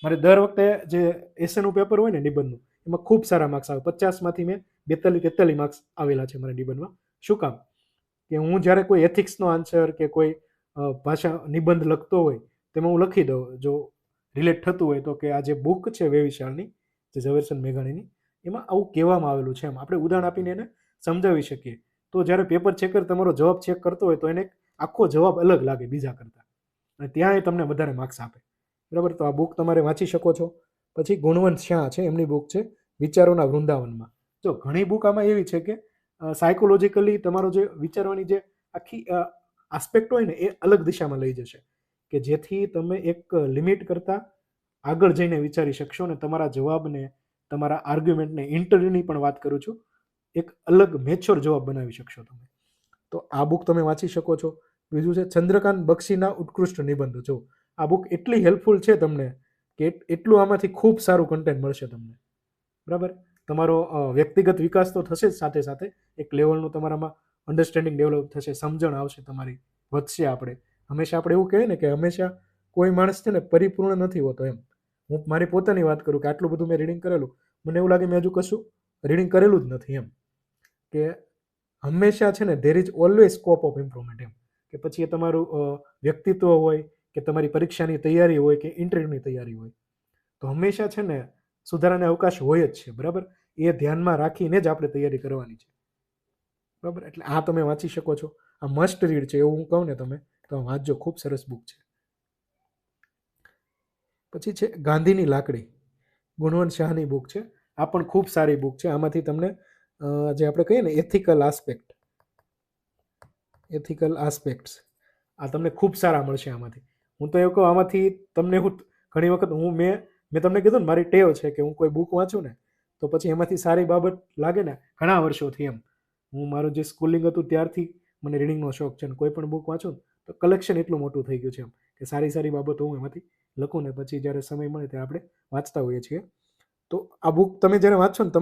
S1: મારે દર વખતે જે એસેનું પેપર હોય ને નિબંધનું, એમાં ખૂબ સારા માર્ક્સ આવે. 50માંથી મેં 42-43 માર્ક્સ આવેલા છે મારા નિબંધમાં. શું કામ? કે હું જ્યારે કોઈ એથિક્સનો આન્સર કે કોઈ ભાષા નિબંધ લખતો હોય તેમાં હું લખી દઉં, જો રિલેટ થતું હોય તો, કે આ જે બુક છે વેવિશાળની, જે ઝવેરચંદ મેઘાણીની, એમાં આવું કહેવામાં આવેલું છે. એમ આપણે ઉદાહરણ આપીને એને સમજાવી શકીએ. તો જ્યારે પેપર ચેકર તમારો જવાબ ચેક કરતો હોય તો એને આખો જવાબ અલગ લાગે બીજા કરતાં, અને ત્યાં એ તમને વધારે માર્ક્સ આપે, બરાબર. તો આ બુક તમારે વાંચી શકો છો. પછી ગુણવંત શાહ છે, એમની બુક છે વિચારોના વૃંદાવનમાં. જો ઘણી બુક આમાં એવી છે કે સાયકોલોજીકલી તમારો જે વિચારવાની જે આખી આસ્પેક્ટ હોય ને એ અલગ દિશામાં લઈ જશે, કે જેથી તમે એક લિમિટ કરતાં આગળ જઈને વિચારી શકશો ને તમારા જવાબને, તમારા આર્ગ્યુમેન્ટને, ઇન્ટરવ્યૂની પણ વાત કરું છું, એક અલગ મેચ્યોર જવાબ બનાવી શકશો તમે. તો આ બુક તમે વાંચી શકો છો. બીજું છે ચંદ્રકાંત બક્ષીના ઉત્કૃષ્ટ નિબંધો. જો આ બુક એટલી હેલ્પફુલ છે તમને કે એટલું આમાંથી ખૂબ સારું કન્ટેન્ટ મળશે તમને. બરાબર, તમારો વ્યક્તિગત વિકાસ તો થશે જ, સાથે સાથે એક લેવલનું તમારામાં અન્ડરસ્ટેન્ડિંગ ડેવલપ થશે, સમજણ આવશે તમારી, વધશે. હંમેશા આપણે એવું કહીએ ને કે હંમેશા કોઈ માણસ છે ને પરિપૂર્ણ નથી હોતો એમ. હું મારી પોતાની વાત કરું કે આટલું બધું મેં રીડિંગ કરેલું, મને એવું લાગે મેં હજુ કશું રીડિંગ કરેલું જ નથી એમ. કે હંમેશા છે ને there is always scope of improvement એમ. કે પછી એ તમારું વ્યક્તિત્વ હોય કે તમારી પરીક્ષાની તૈયારી હોય કે ઇન્ટરવ્યૂની તૈયારી હોય, તો હંમેશા છે ને સુધારાને અવકાશ હોય જ છે. બરાબર, એ ધ્યાનમાં રાખીને જ આપણે તૈયારી કરવાની છે. બરાબર, એટલે આ તમે વાંચી શકો છો. આ મસ્ટ રીડ છે એવું હું કહું ને તમે તો વાંચજો, ખૂબ સરસ બુક છે. પછી છે ગાંધીની લાકડી, ગુણવંત શાહની બુક છે. આ પણ ખૂબ સારી બુક છે. આમાંથી તમને જે આપણે કહીએ ને એથિકલ આસ્પેક્ટ્સ આ તમને ખૂબ સારા મળશે આમાંથી. હું તો એવું કહું આમાંથી તમને ઘણી વખત મેં તમને કીધું ને મારી ટેવ છે કે હું કોઈ બુક વાંચું ને તો પછી એમાંથી સારી બાબત લાગે ને ઘણા વર્ષોથી એમ. હું મારું જે સ્કૂલિંગ હતું ત્યારથી મને રીડિંગનો શોખ છે, ને કોઈ પણ બુક વાંચું તો કલેક્શન એટલું મોટું થઈ ગયું છે એમ કે સારી સારી બાબતો હું એમાંથી લખું ને પછી જ્યારે સમય મળે ત્યારે આપણે વાંચતા હોઈએ છીએ. તો આ બુક તમે જ્યારે વાંચો ને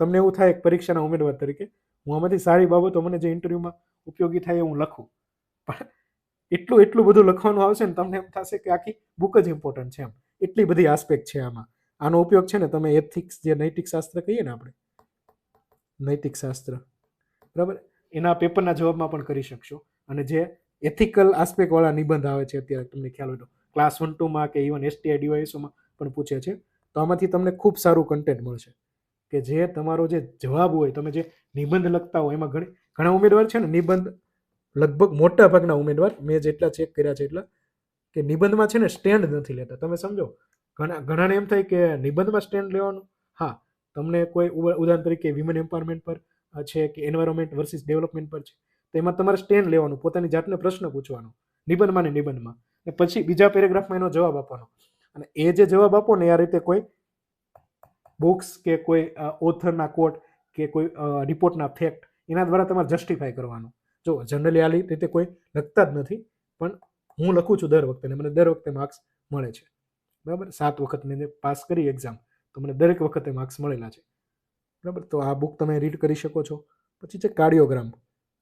S1: તમને એવું થાય પરીક્ષાના ઉમેદવાર તરીકે હું આમાંથી સારી બાબતો મને જે ઇન્ટરવ્યૂમાં ઉપયોગી થાય એ હું લખું. પણ એટલું બધું લખવાનું આવશે ને તમને એમ થશે કે આખી બુક જ ઇમ્પોર્ટન્ટ છે એમ. એટલી બધી આસ્પેક્ટ છે આમાં. આનો ઉપયોગ છે ને તમે એથિક્સ, જે નૈતિક શાસ્ત્ર કહીએ ને આપણે, નૈતિક શાસ્ત્ર, બરાબર, એના પેપરના જવાબમાં પણ કરી શકશો. અને જે એથિકલ આસ્પેક્ટ વાળા નિબંધ આવે છે અત્યારે તમને ખ્યાલ હોય તો ક્લાસ 1-2માં કે ઇવન STI ડિવાઇસોમાં પણ પૂછે છે, તો આમાંથી તમને ખૂબ સારું કન્ટેન્ટ મળશે. કે જે તમારો જે જવાબ હોય, તમે જે નિબંધ લખતા હોય એમાં ઘણા ઉમેદવાર છે ને નિબંધ, લગભગ મોટા ભાગના ઉમેદવાર મેં જેટલા ચેક કર્યા છે એટલા, કે નિબંધમાં છે ને સ્ટેન્ડ નથી લેતા. તમે સમજો, ઘણાને એમ થાય કે નિબંધમાં સ્ટેન્ડ લેવાનું. હા, તમને કોઈ ઉદાહરણ તરીકે વિમેન એમ્પાવરમેન્ટ પર છે કે એન્વાયરમેન્ટ વર્સિસ ડેવલપમેન્ટ પર છે, તો એમાં તમારે સ્ટેન્ડ લેવાનું, પોતાની જાતને પ્રશ્ન પૂછવાનો નિબંધમાં, ને પછી બીજા પેરેગ્રાફમાં એનો જવાબ આપવાનો. અને એ જે જવાબ આપો ને આ રીતે કોઈ બુક્સ કે કોઈ ઓથરના કોટ કે કોઈ રિપોર્ટના ફેક્ટ એના દ્વારા તમારે જસ્ટિફાય કરવાનું. જો જનરલી આ રીતે કોઈ લખતા જ નથી, પણ હું લખું છું દર વખતે, ને મને દર વખતે માર્ક્સ મળે છે. બરાબર, 7 વખત મેં પાસ કરી એક્ઝામ, તો મને દરેક વખતે માર્ક્સ મળેલા છે. બરાબર, તો આ બુક તમે રીડ કરી શકો છો. પછી છે કાર્ડિયોગ્રામ,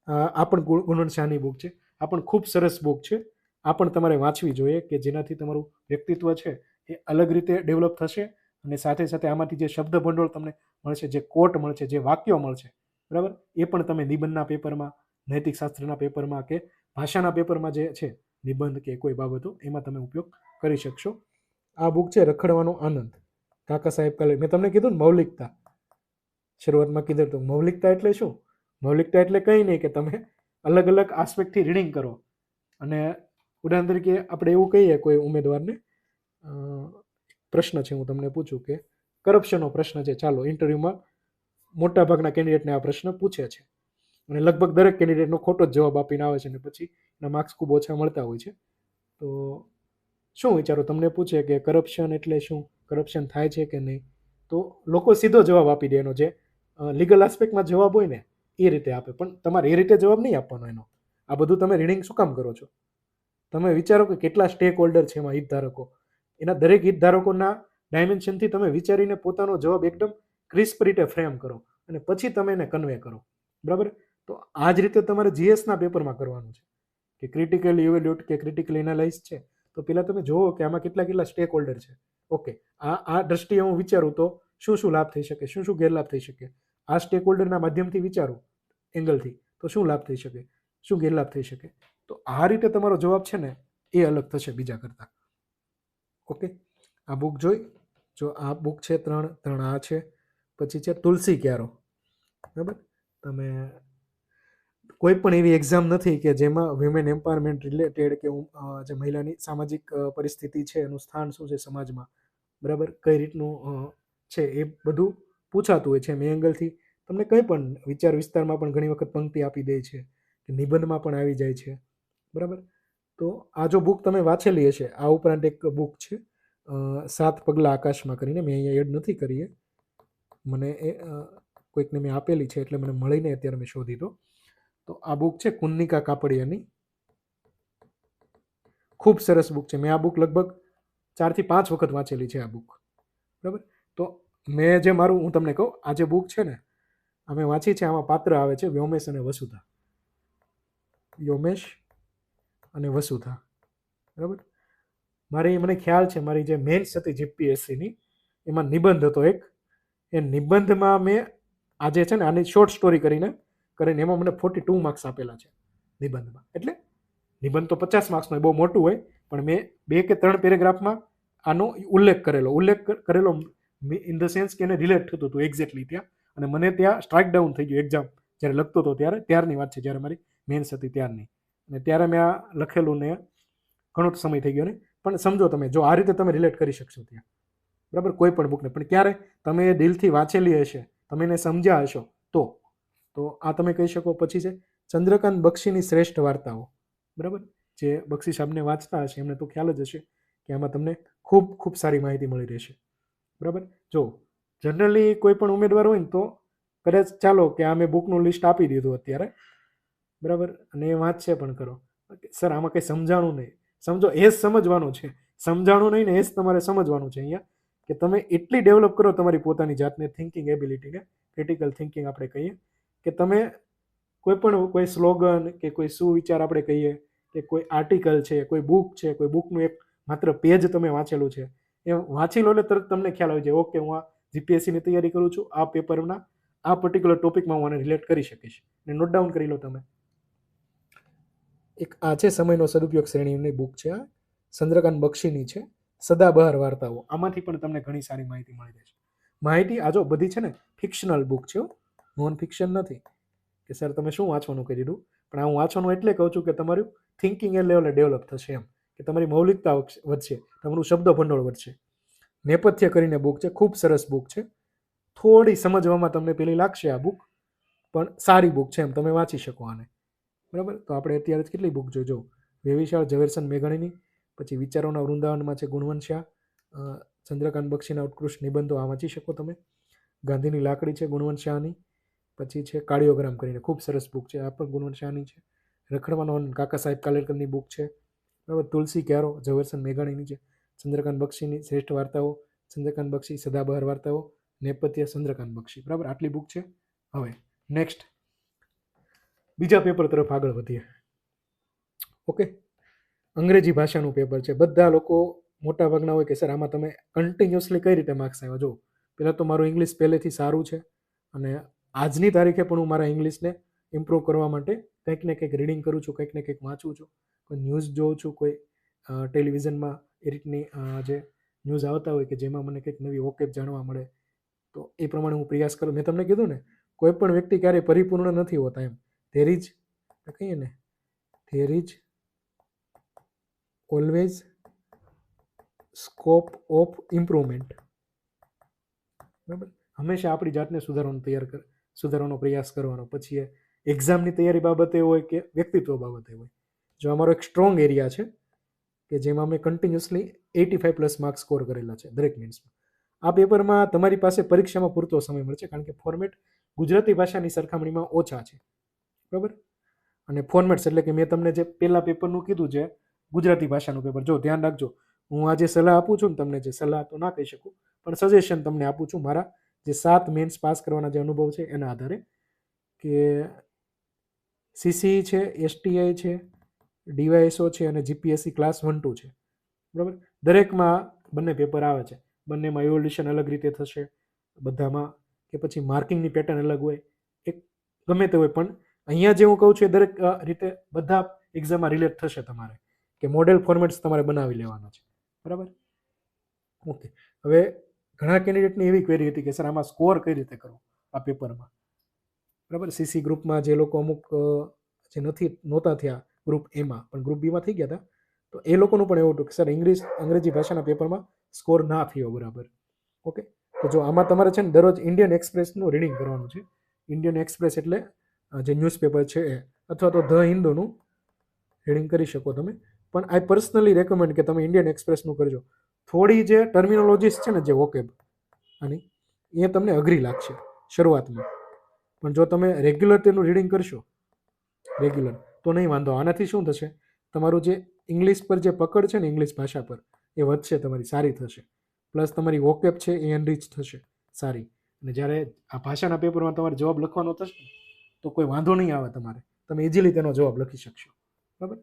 S1: આ પણ ગુણવંત શાહની બુક છે. આ પણ ખૂબ સરસ બુક છે. આ પણ તમારે વાંચવી જોઈએ કે જેનાથી તમારું વ્યક્તિત્વ છે એ અલગ રીતે ડેવલપ થશે. અને સાથે સાથે આમાંથી જે શબ્દ ભંડોળ તમને મળશે, જે કોટ મળશે, જે વાક્યો મળશે, બરાબર, એ પણ તમે નિબંધના પેપરમાં, નૈતિક શાસ્ત્રના પેપરમાં કે ભાષાના પેપરમાં જે છે નિબંધ કે કોઈ બાબતો, એમાં તમે ઉપયોગ કરી શકશો. આ બુક છે રખડવાનો આનંદ, કાકા સાહેબ કાલે મેં તમને કીધું ને મૌલિકતા, શરૂઆતમાં કીધું તો મૌલિકતા એટલે શું? મૌલિકતા એટલે કંઈ નહીં કે તમે અલગ અલગ આસ્પેક્ટથી રીડિંગ કરો. અને ઉદાહરણ તરીકે આપણે એવું કહીએ કોઈ ઉમેદવારને, પ્રશ્ન છે હું તમને પૂછું કે કરપ્શનનો પ્રશ્ન છે, ચાલો ઇન્ટરવ્યૂમાં મોટા ભાગના કેન્ડિડેટને આ પ્રશ્ન પૂછે છે અને લગભગ દરેક કેન્ડિડેટનો ખોટો જ જવાબ આપીને આવે છે અને પછી એના માર્ક્સ ખૂબ ઓછા મળતા હોય છે. તો શું વિચારો, તમને પૂછે કે કરપ્શન એટલે શું, કરપ્શન થાય છે કે નહીં, તો લોકો સીધો જવાબ આપી દે એનો, જે લીગલ આસ્પેક્ટમાં જવાબ હોય ને એ રીતે આપે. પણ તમારે એ રીતે જવાબ નહીં આપવાનો એનો. આ બધું તમે રીડિંગ શું કામ કરો છો? તમે વિચારો કે કેટલા સ્ટેક હોલ્ડર છે એમાં, હિતધારકો, એના દરેક હિતધારકોના ડાયમેન્શનથી તમે વિચારીને પોતાનો જવાબ એકદમ ક્રિસ્પ રીતે ફ્રેમ કરો અને પછી તમે એને કન્વે કરો. બરાબર, તો આ જ રીતે તમારે જીએસના પેપરમાં કરવાનું છે કે ક્રિટિકલ ઇવેલ્યુએટ કે ક્રિટિકલ એનાલાઇઝ છે, તો પહેલાં તમે જુઓ કે આમાં કેટલા સ્ટેક હોલ્ડર છે. ઓકે, આ દ્રષ્ટિએ હું વિચારું તો શું લાભ થઈ શકે, શું ગેરલાભ થઈ શકે. આ સ્ટેક હોલ્ડરના માધ્યમથી વિચારું એંગલથી તો શું લાભ થઈ શકે, શું ગેરલાભ થઈ શકે. તો આ રીતે તમારો જવાબ છે ને એ અલગ થશે બીજા કરતાં. ઓકે, આ બુક જોઈ, જો આ બુક છે ત્રણ આ છે. પછી છે તુલસી ક્યારો. બરાબર, તમે કોઈ પણ એવી એક્ઝામ નથી કે જેમાં વિમેન એમ્પાવરમેન્ટ રિલેટેડ કે જે મહિલાની સામાજિક પરિસ્થિતિ છે, એનું સ્થાન શું છે સમાજમાં, બરાબર, કઈ રીતનું છે, એ બધું પૂછાતું હોય છે એમ એ એંગલથી તમને કંઈ પણ વિચાર વિસ્તારમાં પણ ઘણી વખત પંક્તિ આપી દે છે, કે નિબંધમાં પણ આવી જાય છે. બરાબર. તો આ જો બુક તમે વાંચેલી હશે, આ ઉપરાંત એક બુક છે 7 પગલાં આકાશમાં કરીને, મેં અહીંયા એડ નથી કરી, મને એ કોઈકને મેં આપેલી છે એટલે મને મળીને અત્યારે મેં શોધી તો આ બુક છે કુન્નિકા કાપડિયાની. ખૂબ સરસ બુક છે. મેં આ બુક લગભગ 4 થી 5 વખત વાંચેલી છે આ બુક. બરાબર. તો મેં જે મારું, હું તમને કહું, આ જે બુક છે ને અમે વાંચી છે, આમાં પાત્ર આવે છે વ્યોમેશ અને વસુધા. વ્યોમેશ અને વસુધા. બરાબર. મને ખ્યાલ છે મારી જે મેન્સ હતી જીપીએસસીની, એમાં નિબંધ હતો એક. એ નિબંધમાં મેં આજે છે ને આની શોર્ટ સ્ટોરી કરીને એમાં મને 42 માર્ક્સ આપેલા છે નિબંધમાં. એટલે નિબંધ તો 50 માર્ક્સનો બહુ મોટું હોય, પણ મેં 2 કે 3 પેરેગ્રાફમાં આનો ઉલ્લેખ કરેલો ઇન ધ સેન્સ કે એને રિલેટ થતું હતું એક્ઝેક્ટલી ત્યાં, અને મને ત્યાં સ્ટ્રાઇક ડાઉન થઈ ગયું એક્ઝામ જ્યારે લખતો હતો ત્યારની વાત છે, જ્યારે મારી મેન્સ હતી ત્યારની. અને ત્યારે મેં આ લખેલું ને ઘણો સમય થઈ ગયો ને, પણ સમજો તમે, જો આ રીતે તમે રિલેટ કરી શકશો ત્યાં, બરાબર, કોઈ પણ બુકને. પણ ક્યારે તમે એ દિલથી વાંચેલી હશે, તમે એને સમજ્યા હશો તો આ તમે કહી શકો. પછી છે ચંદ્રકાંત બક્ષીની શ્રેષ્ઠ વાર્તાઓ. બરાબર. જે બક્ષી સાહેબને વાંચતા હશે એમને તો ખ્યાલ જ હશે કે આમાં તમને ખૂબ ખૂબ સારી માહિતી મળી રહેશે. બરાબર. જો જનરલી કોઈ પણ ઉમેદવાર હોય ને તો કદાચ ચાલો કે આ મેં બુકનું લિસ્ટ આપી દીધું અત્યારે, બરાબર, અને એ વાંચશે પણ કરો. સર આમાં કંઈ સમજાણું નહીં. સમજો એ જ સમજવાનું છે, સમજાણું નહીં ને, એ જ તમારે સમજવાનું છે અહીંયા, કે તમે એટલી ડેવલપ કરો તમારી પોતાની જાતને, થિંકિંગ એબિલિટીને, ક્રિટિકલ થિંકિંગ આપણે કહીએ, કે તમે કોઈ સ્લોગન કે કોઈ સુવિચાર આપણે કહીએ, કે કોઈ આર્ટિકલ છે, કોઈ બુક છે, કોઈ બુકનું એક માત્ર પેજ તમે વાંચેલું છે, એ વાંચી લો એટલે તરત તમને ખ્યાલ આવી જાય, ઓકે હું આ જીપીએસસીની તૈયારી કરું છું, આ પેપરના આ પર્ટિક્યુલર ટોપિકમાં હું આને રિલેટ કરી શકીશ, ને નોટ ડાઉન કરી લો તમે. એક આ છે સમયનો સદુપયોગ શ્રેણીની બુક છે, આ ચંદ્રકાંત બક્ષીની છે, સદાબહાર વાર્તાઓ. આમાંથી પણ તમને ઘણી સારી માહિતી મળી રહેશે. માહિતી આ જો બધી છે ને ફિક્શનલ બુક છે, નોન ફિક્શન નથી કે સર તમે શું વાંચવાનું કહી દીધું, પણ હું વાંચવાનું એટલે કહું છું કે તમારું થિંકિંગ એ લેવલે ડેવલપ થશે એમ, કે તમારી મૌલિકતા વધશે, તમારું શબ્દ ભંડોળ વધશે. નેપથ્ય કરીને બુક છે, ખૂબ સરસ બુક છે. થોડી સમજવામાં તમને પેલી લાગશે આ બુક, પણ સારી બુક છે એમ, તમે વાંચી શકો આને. બરાબર. તો આપણે અત્યારે કેટલી બુક જોજો, વેવિશાળ ઝવેરચંદ મેઘાણીની, પછી વિચારોના વૃંદાવનમાં છે ગુણવંત શાહ, ચંદ્રકાંત બક્ષીના ઉત્કૃષ્ટ નિબંધો, આ વાંચી શકો તમે. ગાંધીની લાકડી છે ગુણવંત શાહની, પછી છે કાર્ડિયોગ્રામ કરીને, ખૂબ સરસ બુક છે, આ પણ ગુણવંત શાહની છે. રખડવાનો આનંદ કાકા સાહેબ કાલેલકરની બુક છે. બરાબર. તુલસી ક્યારો ઝવેરચંદ મેઘાણીની છે. ચંદ્રકાંત બક્ષીની શ્રેષ્ઠ વાર્તાઓ, ચંદ્રકાંત બક્ષી સદાબહાર વાર્તાઓ, નેપથ્ય ચંદ્રકાંત બક્ષી. બરાબર. આટલી બુક છે. હવે નેક્સ્ટ બીજા પેપર તરફ આગળ વધીએ. ઓકે. અંગ્રેજી ભાષાનું પેપર છે. બધા લોકો મોટા ભાગના હોય કે સર આમાં તમે કન્ટિન્યુઅસલી કઈ રીતે માર્ક્સ આવ્યા. જો પહેલાં તો મારું ઇંગ્લિશ પહેલેથી સારું છે, અને આજની તારીખે પણ હું મારા ઇંગ્લિશને ઇમ્પ્રૂવ કરવા માટે કંઈક ને કંઈક રીડિંગ કરું છું, કંઈક ને કંઈક વાંચું છું, કોઈ ન્યૂઝ જોઉં છું, કોઈ ટેલિવિઝનમાં એ રીતની જે ન્યૂઝ આવતા હોય કે જેમાં મને કંઈક નવી વોકેબ જાણવા મળે, તો એ પ્રમાણે હું પ્રયાસ કરું. મેં તમને કીધું ને, કોઈ પણ વ્યક્તિ ક્યારેય પરિપૂર્ણ નથી હોતા એમ. ધેર ઇઝ કહીએ ને, there is always scope of improvement. બરાબર. હંમેશા આપણી જાતને સુધારવાનો પ્રયાસ કરવાનો. પછી એ એક્ઝામની તૈયારી બાબતે હોય કે વ્યક્તિત્વ બાબતે હોય. જો અમારો એક સ્ટ્રોંગ એરિયા છે કે જેમાં અમે કન્ટિન્યુઅસલી 85+ માર્ક્સ સ્કોર કરેલા છે દરેક મેન્સમાં. આ પેપરમાં તમારી પાસે પરીક્ષામાં પૂરતો સમય મળશે, કારણ કે ફોર્મેટ ગુજરાતી ભાષાની સરખામણીમાં ઓછા છે. બરાબર. અને ફોર્મેટ્સ એટલે કે મેં તમને જે પહેલા પેપરનું કીધું છે ગુજરાતી ભાષાનું પેપર, જો ધ્યાન રાખજો, હું આ જે સલાહ આપું છું ને તમને, જે સલાહ તો ના કહી શકું પણ સજેશન તમને આપું છું મારા જે 7 મેન્સ પાસ કરવાના જે અનુભવ છે એના આધારે, કે સીસી છે, એસટીઆઈ છે, ડીવાયએસઓ છે, અને જીપીએસસી ક્લાસ 1-2 છે. બરાબર. દરેકમાં બંને પેપર આવે છે. બંનેમાં ઇવોલ્યુશન અલગ રીતે થશે બધામાં, કે પછી માર્કિંગની પેટર્ન અલગ હોય, એક ગમે તે હોય, પણ અહીંયા જે હું કહું છું એ દરેક રીતે બધા એક્ઝામમાં રિલેટ થશે તમારે, કે મોડેલ ફોર્મેટ્સ તમારે બનાવી લેવાના છે. બરાબર. ઓકે. હવે ઘણા કેન્ડિડેટની એવી ક્વેરી હતી કે સર આમાં સ્કોર કઈ રીતે કરવો આ પેપરમાં. બરાબર. સીસી ગ્રુપમાં જે લોકો અમુક જે નહોતા થયા ગ્રુપ એમાં, પણ ગ્રુપ બીમાં થઈ ગયા હતા, તો એ લોકોનું પણ એવું હતું કે સર અંગ્રેજી ભાષાના પેપરમાં સ્કોર ના થયો બરાબર. ઓકે. તો જો આમાં તમારે છે ને દરરોજ ઇન્ડિયન એક્સપ્રેસનું રીડિંગ કરવાનું છે. ઇન્ડિયન એક્સપ્રેસ એટલે જે ન્યૂઝપેપર છે એ, અથવા તો ધ હિન્દુનું રીડિંગ કરી શકો તમે. પણ આઈ પર્સનલી રેકમેન્ડ કે તમે ઇન્ડિયન એક્સપ્રેસનું કરજો. થોડી જે ટર્મિનોલોજીસ છે ને, જે વોકેબ આની, એ તમને અઘરી લાગશે શરૂઆતમાં. પણ જો તમે રેગ્યુલર તેનું રીડિંગ કરશો, રેગ્યુલર, તો નહીં વાંધો. આનાથી શું થશે, તમારું જે ઇંગ્લિશ પર જે પકડ છે ને, ઇંગ્લિશ ભાષા પર, એ વધશે, તમારી સારી થશે. પ્લસ તમારી વોકેબ છે એ એનરીચ થશે સારી. અને જ્યારે આ ભાષાના પેપરમાં તમારે જવાબ લખવાનો થશે તો કોઈ વાંધો નહીં આવે તમારે. તમે ઇઝીલી તેનો જવાબ લખી શકશો. બરાબર.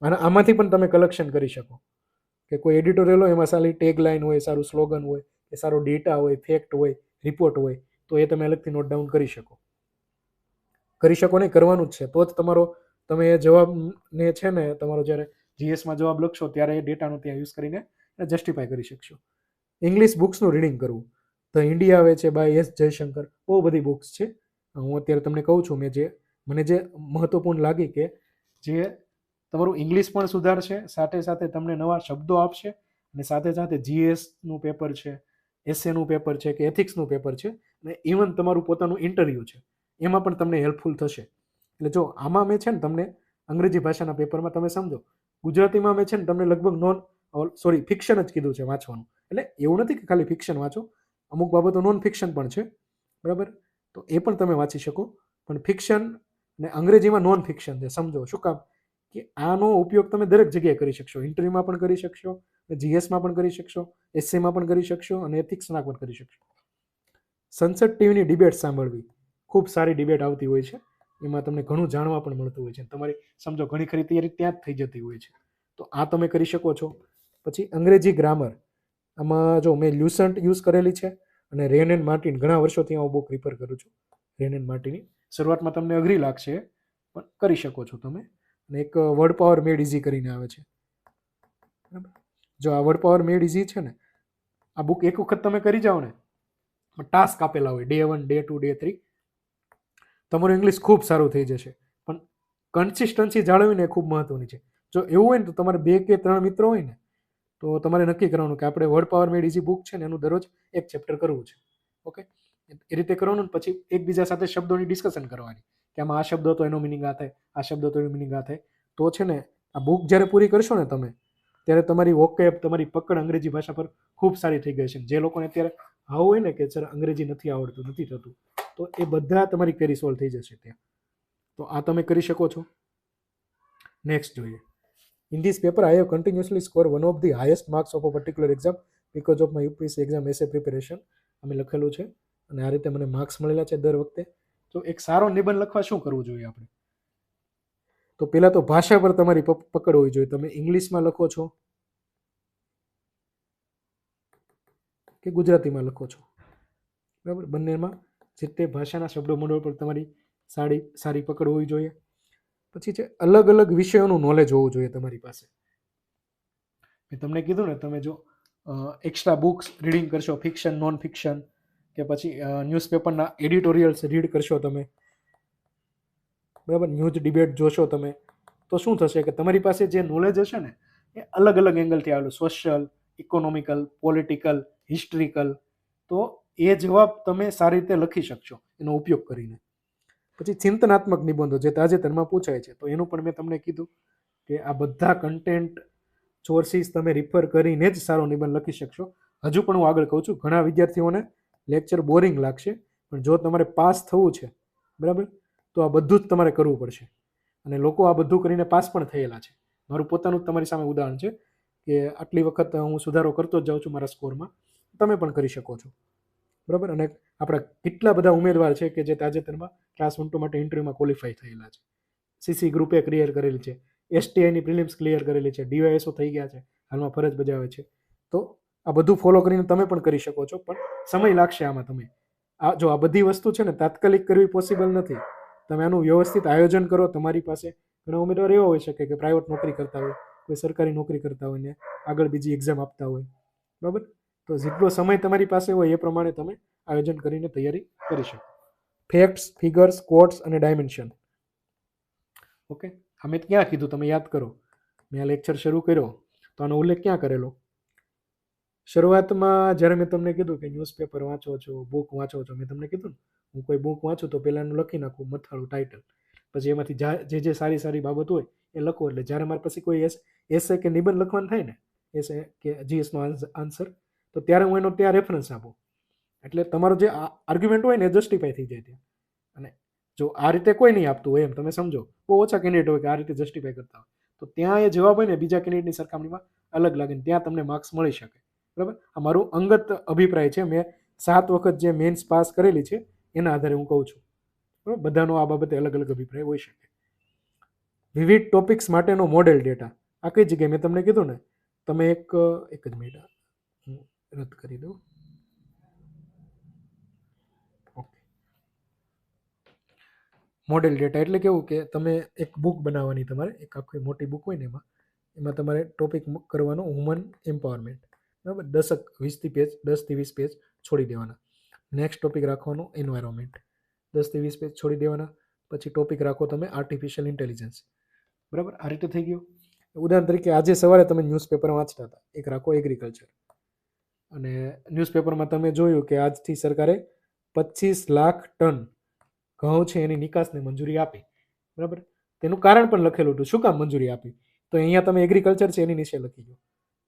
S1: અને આમાંથી પણ તમે કલેક્શન કરી શકો કે કોઈ એડિટોરિયલ હોય, એમાં સારી ટેગ લાઇન હોય, સારું સ્લોગન હોય, કે સારો ડેટા હોય, ફેક્ટ હોય, રિપોર્ટ હોય, તો એ તમે અલગથી નોટ ડાઉન કરી શકો. કરી શકો નહીં, કરવાનું જ છે. તો જ તમારો, તમે એ જવાબને છે ને, તમારો જ્યારે જીએસમાં જવાબ લખશો ત્યારે એ ડેટાનો ત્યાં યુઝ કરીને જસ્ટિફાય કરી શકશો. ઇંગ્લિશ બુક્સનું રીડિંગ કરવું. ધ ઇન્ડિયા આવે છે બાય એસ જયશંકર, બહુ બધી બુક્સ છે. હું અત્યારે તમને કહું છું, મને જે મહત્વપૂર્ણ લાગી કે જે તમારું ઇંગ્લિશ પણ સુધારશે, સાથે સાથે તમને નવા શબ્દો આપશે, અને સાથે સાથે જીએસનું પેપર છે, એસએનું પેપર છે, કે એથિક્સનું પેપર છે, અને ઇવન તમારું પોતાનું ઇન્ટરવ્યૂ છે, એમાં પણ તમને હેલ્પફુલ થશે. એટલે જો આમાં મેં છે ને તમને અંગ્રેજી ભાષાના પેપરમાં તમે સમજો, ગુજરાતીમાં મેં છે ને તમને લગભગ ફિક્શન જ કીધું છે વાંચવાનું. એટલે એવું નથી કે ખાલી ફિક્શન વાંચો, અમુક બાબતો નોન ફિક્શન પણ છે, બરાબર. તો એ પણ તમે વાંચી શકો. પણ ફિક્શન ને અંગ્રેજીમાં નોન ફિક્શન છે, સમજો. શું કામ? કે આનો ઉપયોગ તમે દરેક જગ્યાએ કરી શકશો. ઇન્ટરવ્યુમાં પણ કરી શકશો, જીએસમાં પણ કરી શકશો, એસએમાં પણ કરી શકશો, અને એથિક્સમાં પણ કરી શકશો. સંસદ ટીવીની ડિબેટ સાંભળવી, ખૂબ સારી ડિબેટ આવતી હોય છે. એમાં તમને ઘણું જાણવા પણ મળતું હોય છે. તમારી સમજો ઘણી ખરી તૈયારી ત્યાં જ થઈ જતી હોય છે. તો આ તમે કરી શકો છો. પછી અંગ્રેજી ગ્રામર, આમાં જો મેં લ્યુસન્ટ યુઝ કરેલી છે, અને રેન એન્ડ માર્ટિન, ઘણા વર્ષોથી હું બુક રિફર કરું છું. રેન એન્ડ માર્ટિનની શરૂઆતમાં તમને અઘરી લાગશે, પણ કરી શકો છો તમે. અને એક વર્ડ પાવર મેડ ઇઝી કરીને આવે છે, બરાબર. જો આ વર્ડ પાવર મેડ ઇઝી છે ને, આ બુક એક વખત તમે કરી જાઓ ને, ટાસ્ક આપેલા હોય, ડે 1, ડે 2, ડે 3, તમારું ઇંગ્લિશ ખૂબ સારું થઈ જશે. પણ કન્સિસ્ટન્સી જાળવીને ખૂબ મહત્વની છે. જો એવું હોય ને, તો તમારે 2 કે 3 મિત્રો હોય ને, તો તમારે નક્કી કરવાનું કે આપણે વર્ડ પાવર મેડ ઇઝી બુક છે ને, એનું દરરોજ એક ચેપ્ટર કરવું છે. ઓકે, એ રીતે કરવાનું. પછી એકબીજા સાથે શબ્દોની ડિસ્કશન કરવાની કે આમાં આ શબ્દ હતો, એનો મિનિંગ આ થાય, આ શબ્દ હતો, એનો મિનિંગ આ થાય. તો છે ને, આ બુક જ્યારે પૂરી કરશો ને તમે, ત્યારે તમારી વોકેબ, તમારી પકડ અંગ્રેજી ભાષા પર ખૂબ સારી થઈ ગઈ છે. જે લોકોને અત્યારે આવું હોય ને કે સર અંગ્રેજી નથી આવડતું, નથી થતું, તો એ બધા તમારી ક્વેરી સોલ્વ થઈ જશે ત્યાં. તો આ તમે કરી શકો છો. નેક્સ્ટ જોઈએ. In this paper, I have continuously scored one of the highest marks of a particular exam because of my UPSC exam essay preparation. અમે લખેલું છે, અને આ રીતે મને માર્ક્સ મળેલા છે દર વખતે. તો એક સારો નિબંધ લખવા શું કરવું જોઈએ આપણે? તો પહેલાં તો ભાષા પર તમારી પકડ હોવી જોઈએ. તમે ઇંગ્લિશમાં લખો છો કે ગુજરાતીમાં લખો છો, બરાબર. બંનેમાં જે તે ભાષાના શબ્દો મંડળ પર તમારી સારી પકડ હોવી જોઈએ. પછી છે અલગ અલગ વિષયોનું નોલેજ હોવું જોઈએ તમારી પાસે. મેં તમને કીધું ને, તમે જો એક્સ્ટ્રા બુક્સ રીડિંગ કરશો, ફિક્શન, નોન ફિક્શન, કે પછી ન્યૂઝપેપરના એડિટોરિયલ્સ રીડ કરશો તમે, બરાબર, ન્યૂઝ ડિબેટ જોશો તમે, તો શું થશે કે તમારી પાસે જે નોલેજ હશે ને, એ અલગ અલગ એંગલથી આવેલું, સોશિયલ, ઇકોનોમિકલ, પોલિટિકલ, હિસ્ટ્રિકલ. તો એ જવાબ તમે સારી રીતે લખી શકશો એનો ઉપયોગ કરીને. પછી ચિંતનાત્મક નિબંધો જે તાજેતરમાં પૂછાય છે, તો એનું પણ મેં તમને કીધું કે આ બધા કન્ટેન્ટ સોર્સિસ તમે રિફર કરીને જ સારો નિબંધ લખી શકશો. હજુ પણ હું આગળ કહું છું, ઘણા વિદ્યાર્થીઓને લેક્ચર બોરિંગ લાગશે, પણ જો તમારે પાસ થવું છે, બરાબર, તો આ બધું જ તમારે કરવું પડશે. અને લોકો આ બધું કરીને પાસ પણ થયેલા છે. મારું પોતાનું તમારી સામે ઉદાહરણ છે કે આટલી વખત હું સુધારો કરતો જ જાઉં છું મારા સ્કોરમાં. તમે પણ કરી શકો છો, બરાબર. અને આપણા કેટલા બધા ઉમેદવાર છે કે જે તાજેતરમાં ક્લાસ 1-2 માટે ઇન્ટરવ્યુમાં ક્વોલિફાય થયેલા છે. સીસી ગ્રુપે ક્લિયર કરેલી છે, એસટીઆઈની પ્રિલિમ્સ ક્લિયર કરેલી છે, ડીવાયએસઓ થઈ ગયા છે, હાલમાં ફરજ બજાવે છે. તો આ બધું ફોલો કરીને તમે પણ કરી શકો છો, પણ સમય લાગશે આમાં. તમે આ બધી વસ્તુ છે ને, તાત્કાલિક કરવી પોસિબલ નથી. તમે આનું વ્યવસ્થિત આયોજન કરો. તમારી પાસે ઘણા ઉમેદવાર એવા હોઈ શકે કે પ્રાઇવેટ નોકરી કરતા હોય, કોઈ સરકારી નોકરી કરતા હોય, ને આગળ બીજી એક્ઝામ આપતા હોય, બરાબર. તો જેટલો સમય તમારી પાસે હોય એ પ્રમાણે તમે આયોજન કરીને તૈયારી કરી શકો. ફેક્ટ્સ, ફિગર્સ, કોટ્સ અને ડાયમેન્શન. ઓકે, અમે ક્યાં કીધું તમે યાદ કરો. મેં આ લેક્ચર શરૂ કર્યો તો આનો ઉલ્લેખ ક્યાં કરેલો? શરૂઆતમાં જ્યારે મેં તમને કીધું કે ન્યૂઝપેપર વાંચો છો, બુક વાંચો છો, મેં તમને કીધું ને હું કોઈ બુક વાંચું તો પહેલાં એનું લખી નાખું મથાળું ટાઇટલ, પછી એમાંથી જે સારી સારી બાબત હોય એ લખું. એટલે જ્યારે મારે પછી કોઈ એસે કે નિબંધ લખવાનું થાય ને, એસે કે જીએસનો આન્સર, તો ત્યારે હું એનો ત્યાં રેફરન્સ આપું. એટલે તમારો જે આર્ગ્યુમેન્ટ હોય ને એ જસ્ટિફાઈ થઈ જાય ત્યાં. અને જો આ રીતે કોઈ નહીં આપતું હોય, એમ તમે સમજો, બહુ ઓછા કેન્ડિડેટ હોય કે આ રીતે જસ્ટિફાઈ કરતા હોય, તો ત્યાં એ જવાબ હોય ને બીજા કેન્ડિડેટની સરખામણીમાં અલગ લાગે ને ત્યાં તમને માર્ક્સ મળી શકે. બરાબર, આ મારું અંગત અભિપ્રાય છે. મેં 7 વખત જે મેન્સ પાસ કરેલી છે એના આધારે હું કહું છું. બરાબર, બધાનો આ બાબતે અલગ અલગ અભિપ્રાય હોઈ શકે. વિવિધ ટોપિક્સ માટેનો મોડેલ ડેટા. આ કઈ જગ્યાએ મેં તમને કીધું ને, તમે એક જ મિનિટ હું રદ કરી દઉં. મોડેલ ડેટા એટલે કેવું કે તમે એક બુક બનાવવાની, તમારે એક આખી મોટી બુક હોય ને એમાં તમારે ટોપિક કરવાનો હ્યુમન એમ્પાવરમેન્ટ. બરાબર, 10-20 પેજ છોડી દેવાના. નેક્સ્ટ ટોપિક રાખવાનો એન્વાયરમેન્ટ, 10-20 પેજ છોડી દેવાના. પછી ટોપિક રાખો તમે આર્ટિફિશિયલ ઇન્ટેલિજન્સ. બરાબર, આ રીતે થઈ ગયું. ઉદાહરણ તરીકે આજે સવારે તમે ન્યૂઝપેપર વાંચતા હતા, એક રાખો એગ્રીકલ્ચર. અને ન્યૂઝપેપરમાં તમે જોયું કે આજથી સરકારે 25 લાખ ટન ઘઉં છે એની નિકાસને મંજૂરી આપી. બરાબર, તેનું કારણ પણ લખેલું હતું શું કામ મંજૂરી આપી, તો અહીંયા તમે એગ્રીકલ્ચર છે એની નીચે લખી દો.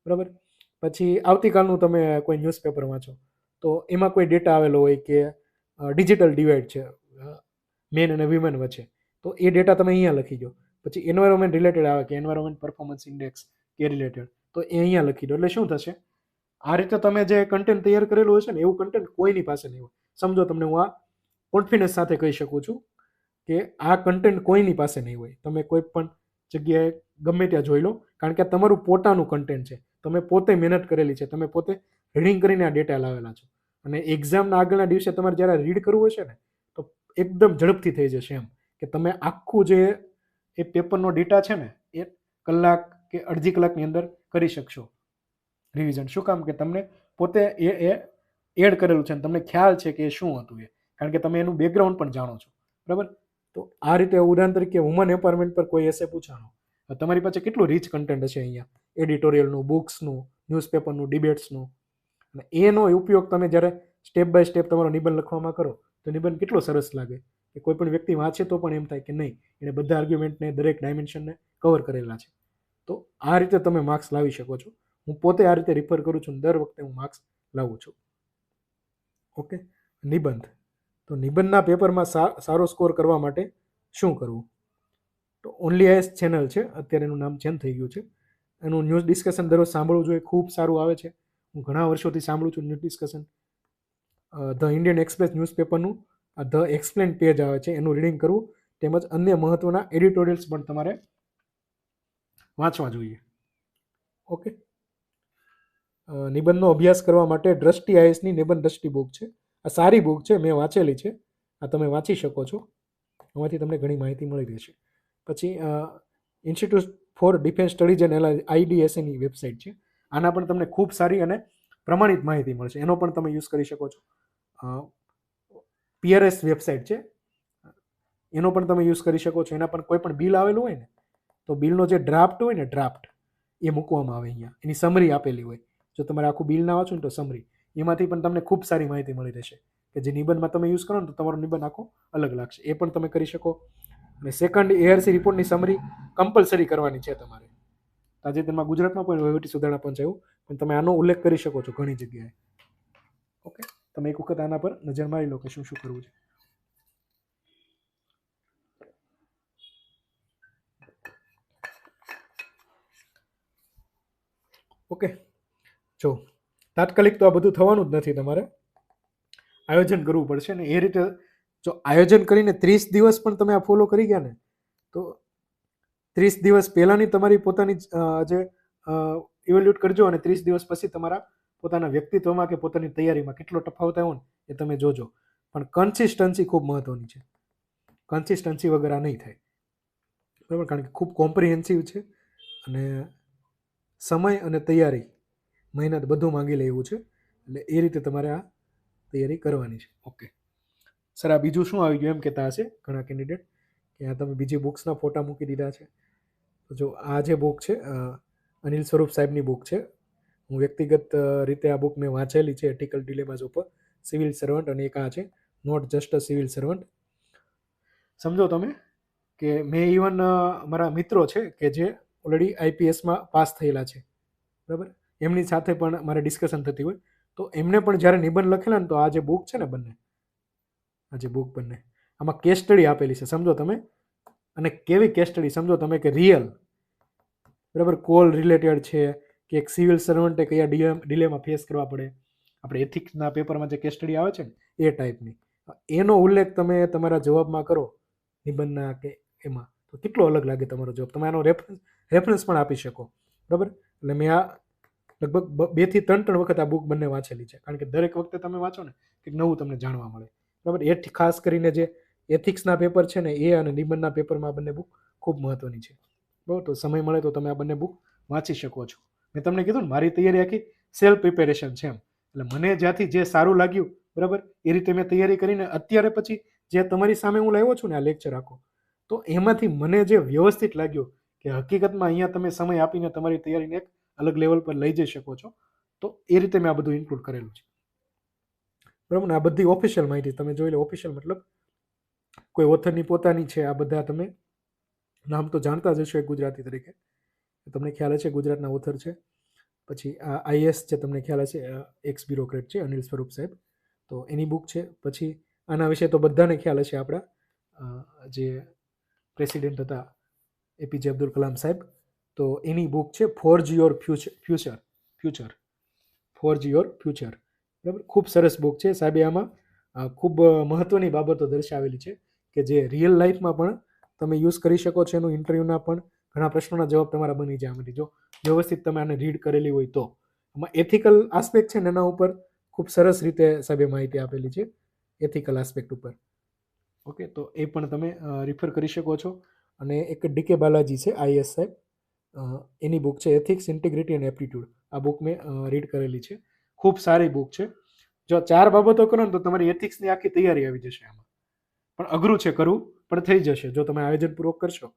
S1: બરાબર, પછી આવતીકાલનું તમે કોઈ ન્યૂઝપેપર વાંચો તો એમાં કોઈ ડેટા આવેલો હોય કે ડિજિટલ ડિવાઇડ છે મેન અને વિમેન વચ્ચે, તો એ ડેટા તમે અહીંયા લખી દો. પછી એન્વાયરમેન્ટ રિલેટેડ આવે કે એન્વાયરમેન્ટ પરફોર્મન્સ ઇન્ડેક્સ કે રિલેટેડ, તો એ અહીંયા લખી દો. એટલે શું થશે, આ રીતે તમે જે કન્ટેન્ટ તૈયાર કરેલું હશે ને એવું કન્ટેન્ટ કોઈની પાસે નહીં હોય. સમજો, તમને હું આ કોન્ફિડન્સ સાથે કહી શકું છું કે આ કન્ટેન્ટ કોઈની પાસે નહીં હોય. તમે કોઈ પણ જગ્યાએ ગમે ત્યાં જોઈ લો, કારણ કે આ તમારું પોતાનું કન્ટેન્ટ છે. તમે પોતે મહેનત કરેલી છે, તમે પોતે રીડિંગ કરીને આ ડેટા લાવેલા છો. અને એક્ઝામના આગળના દિવસે તમારે જ્યારે રીડ કરવું હશે ને તો એકદમ ઝડપથી થઈ જશે. એમ કે તમે આખું જે એ પેપરનો ડેટા છે ને એ કલાક કે અડધી કલાકની અંદર કરી શકશો રિવિઝન. શું કામ કે તમને પોતે એ એડ કરેલું છે અને તમને ખ્યાલ છે કે એ શું હતું એ, કારણ કે તમે એનું બેકગ્રાઉન્ડ પણ જાણો છો. બરાબર, તો આ રીતે ઉદાહરણ તરીકે વુમન એમ્પાવરમેન્ટ પર કોઈ એસે પૂછાણો, તમારી પાસે કેટલું રીચ કન્ટેન્ટ હશે અહીંયા, એડિટોરિયલનું, બુક્સનું, ન્યૂઝપેપરનું, ડિબેટ્સનું. અને એનો ઉપયોગ તમે જ્યારે સ્ટેપ બાય સ્ટેપ તમારો નિબંધ લખવામાં કરો તો નિબંધ કેટલો સરસ લાગે કે કોઈ પણ વ્યક્તિ વાંચે તો પણ એમ થાય કે નહીં, એને બધા આર્ગ્યુમેન્ટને, દરેક ડાયમેન્શનને કવર કરેલા છે. તો આ રીતે તમે માર્ક્સ લાવી શકો છો. હું પોતે આ રીતે રિફર કરું છું, દર વખતે હું માર્ક્સ લાવું છું. ઓકે, નિબંધ. તો નિબંધના પેપરમાં સારો સ્કોર કરવા માટે શું કરવું, તો ઓનલી આઈએસ ચેનલ છે, અત્યારે એનું નામ ચેન્જ થઈ ગયું છે. એનું ન્યૂઝ ડિસ્કશન દરરોજ સાંભળવું જોઈએ, ખૂબ સારું આવે છે. હું ઘણા વર્ષોથી સાંભળું છું news discussion. The Indian Express ન્યૂઝપેપરનું ધ એક્સપ્લેન પેજ આવે છે, એનું રીડિંગ કરવું, તેમજ અન્ય મહત્વના એડિટોરિયલ્સ પણ તમારે વાંચવા જોઈએ. ઓકે, નિબંધનો અભ્યાસ કરવા માટે દ્રષ્ટિ આઈએસની નિબંધ દ્રષ્ટિ બુક છે. આ સારી બુક છે, મેં વાંચેલી છે. આ તમે વાંચી શકો છો, એમાંથી તમને ઘણી માહિતી મળી રહેશે. પછી Institute for Defence Studies and આઈડીએસએની વેબસાઇટ છે. આના પણ તમને ખૂબ સારી અને પ્રમાણિત માહિતી મળશે, એનો પણ તમે યુઝ કરી શકો છો. પીઆરએસ વેબસાઇટ છે, એનો પણ તમે યુઝ કરી શકો છો. એના પણ કોઈ પણ બિલ આવેલું હોય ને તો બિલનો જે ડ્રાફ્ટ હોય ને, ડ્રાફ્ટ એ મૂકવામાં આવે અહીંયા, એની સમરી આપેલી હોય. જો તમારે આખું બિલ ના વાંચો ને તો સમરી, એમાંથી પણ તમને ખૂબ સારી માહિતી મળી રહેશે કે જે નિબંધમાં તમે યુઝ કરો ને તો તમારો નિબંધ આખો અલગ લાગશે. એ પણ તમે કરી શકો. અને સેકન્ડ, એઆરસી રિપોર્ટની સમરી કમ્પલસરી કરવાની છે તમારે. તાજેતરમાં ગુજરાતમાં પણ વહીવટી સુધારણા પંચાયું, પણ તમે આનો ઉલ્લેખ કરી શકો છો ઘણી જગ્યાએ. ઓકે, તમે એક વખત આના પર નજર મારી લો કે શું શું કરવું છે. ઓકે, જો તાત્કાલિક તો આ બધું થવાનું જ નથી, તમારે આયોજન કરવું પડશે. ને એ રીતે જો આયોજન કરીને 30 દિવસ પણ તમે આ ફોલો કરી ગયા ને તો 30 દિવસ પહેલાંની તમારી પોતાની જે ઇવેલ્યુએટ કરજો, અને 30 દિવસ પછી તમારા પોતાના વ્યક્તિત્વમાં કે પોતાની તૈયારીમાં કેટલો તફાવત આવ્યો ને એ તમે જોજો. પણ કન્સિસ્ટન્સી ખૂબ મહત્ત્વની છે. કન્સિસ્ટન્સી વગર આ નહીં થાય. બરાબર, કારણ કે ખૂબ કોમ્પ્રિહેન્સિવ છે અને સમય અને તૈયારી, મહેનત બધું માંગી લે એવું છે. એટલે એ રીતે તમારે આ તૈયારી કરવાની છે. ઓકે સર, આ બીજું શું આવી ગયું એમ કહેતા હશે ઘણા કેન્ડિડેટ કે આ તમે બીજી બુક્સના ફોટા મૂકી દીધા છે. તો જો આ જે બુક છે અનિલ સ્વરૂપ સાહેબની બુક છે, હું વ્યક્તિગત રીતે આ બુક મેં વાંચેલી છે, ethical dilemmas of civil servant, અને એક આ છે not just a civil servant. સમજો તમે કે મેં ઇવન મારા મિત્રો છે કે જે ઓલરેડી આઈપીએસમાં પાસ થયેલા છે, બરાબર, એમની સાથે પણ મારે ડિસ્કશન થતી હોય, તો એમને પણ જ્યારે નિબંધ લખેલા ને, તો આ જે બુક છે ને બંને, આ જે બુક બંને, આમાં કેસ સ્ટડી આપેલી છે, સમજો તમે. અને કેવી કેસ સ્ટડી સમજો તમે કે રિયલ, બરાબર, કોલ રિલેટેડ છે કે એક સિવિલ સર્વન્ટે કયા ડિલેમાં ફેસ કરવા પડે, આપણે એથિક્સના પેપરમાં જે કેસ સ્ટડી આવે છે ને એ ટાઈપની, એનો ઉલ્લેખ તમે તમારા જવાબમાં કરો નિબંધના કે એમાં, તો કેટલો અલગ લાગે તમારો જવાબ. તમે આનો રેફરન્સ પણ આપી શકો, બરાબર. એટલે મેં આ લગભગ 2 થી 3 વખત આ બુક બંને વાંચેલી છે, કારણ કે દરેક વખતે તમે વાંચો ને કંઈક નવું તમને જાણવા મળે, બરાબર. એ ખાસ કરીને જે એથિક્સના પેપર છે ને એ અને નિબંધના પેપરમાં આ બંને બુક ખૂબ મહત્વની છે, બરાબર. તો સમય મળે તો તમે આ બંને બુક વાંચી શકો છો. મેં તમને કીધું ને મારી તૈયારી આખી સેલ્ફ પ્રિપેરેશન છે એમ, એટલે મને જ્યાંથી જે સારું લાગ્યું, બરાબર, એ રીતે મેં તૈયારી કરીને અત્યારે પછી જે તમારી સામે હું લાવ્યો છું ને આ લેક્ચર આખો, તો એમાંથી મને જે વ્યવસ્થિત લાગ્યું કે હકીકતમાં અહીંયા તમે સમય આપીને તમારી તૈયારીને એક અલગ લેવલ પર લઈ જઈ શકો છો, તો એ રીતે મેં આ બધું ઇન્ક્લુડ કરેલું છે, બરાબર ને. આ બધી ઓફિશિયલ માહિતી તમે જોઈ લો. ઓફિશિયલ મતલબ કોઈ ઓથરની પોતાની છે, આ બધા તમે નામ તો જાણતા જ હશો એક ગુજરાતી તરીકે, તમને ખ્યાલ હશે ગુજરાતના ઓથર છે. પછી આ આઈએસ છે, તમને ખ્યાલ હશે એક્સ બ્યુરોક્રેટ છે અનિલ સ્વરૂપ સાહેબ, તો એની બુક છે. પછી આના વિશે તો બધાને ખ્યાલ હશે, આપણા જે પ્રેસિડેન્ટ હતા એપીજે અબ્દુલ કલામ સાહેબ, તો એની બુક છે forge your future, forge your future, બરાબર. ખૂબ સરસ બુક છે સાહેબે આમાં ખૂબ મહત્વની બાબતો દર્શાવેલી છે કે જે રિયલ લાઈફમાં પણ તમે યુઝ કરી શકો છો. એનું ઇન્ટરવ્યૂના પણ ઘણા પ્રશ્નોના જવાબ તમારા બની જાય આમાંથી, જો વ્યવસ્થિત તમે આને રીડ કરેલી હોય તો. આમાં એથિકલ આસ્પેક્ટ છે ને એના ઉપર ખૂબ સરસ રીતે સાહેબે માહિતી આપેલી છે, એથિકલ આસ્પેક્ટ ઉપર. ઓકે, તો એ પણ તમે રિફર કરી શકો છો. અને એક ડીકે બાલાજી છે આઈએસ સાહેબ, એની બુક છે એથિક્સ, ઇન્ટિગ્રિટી એન્ડ એપ્ટિટ્યૂડ. આ બુક મેં રીડ કરેલી છે, ખૂબ સારી બુક છે. જો 4 બાબતો કરો ને તો તમારી એથિક્સની આખી તૈયારી આવી જશે આમાં. પણ અઘરું છે કરવું, પણ થઈ જશે જો તમે આયોજનપૂર્વક કરશો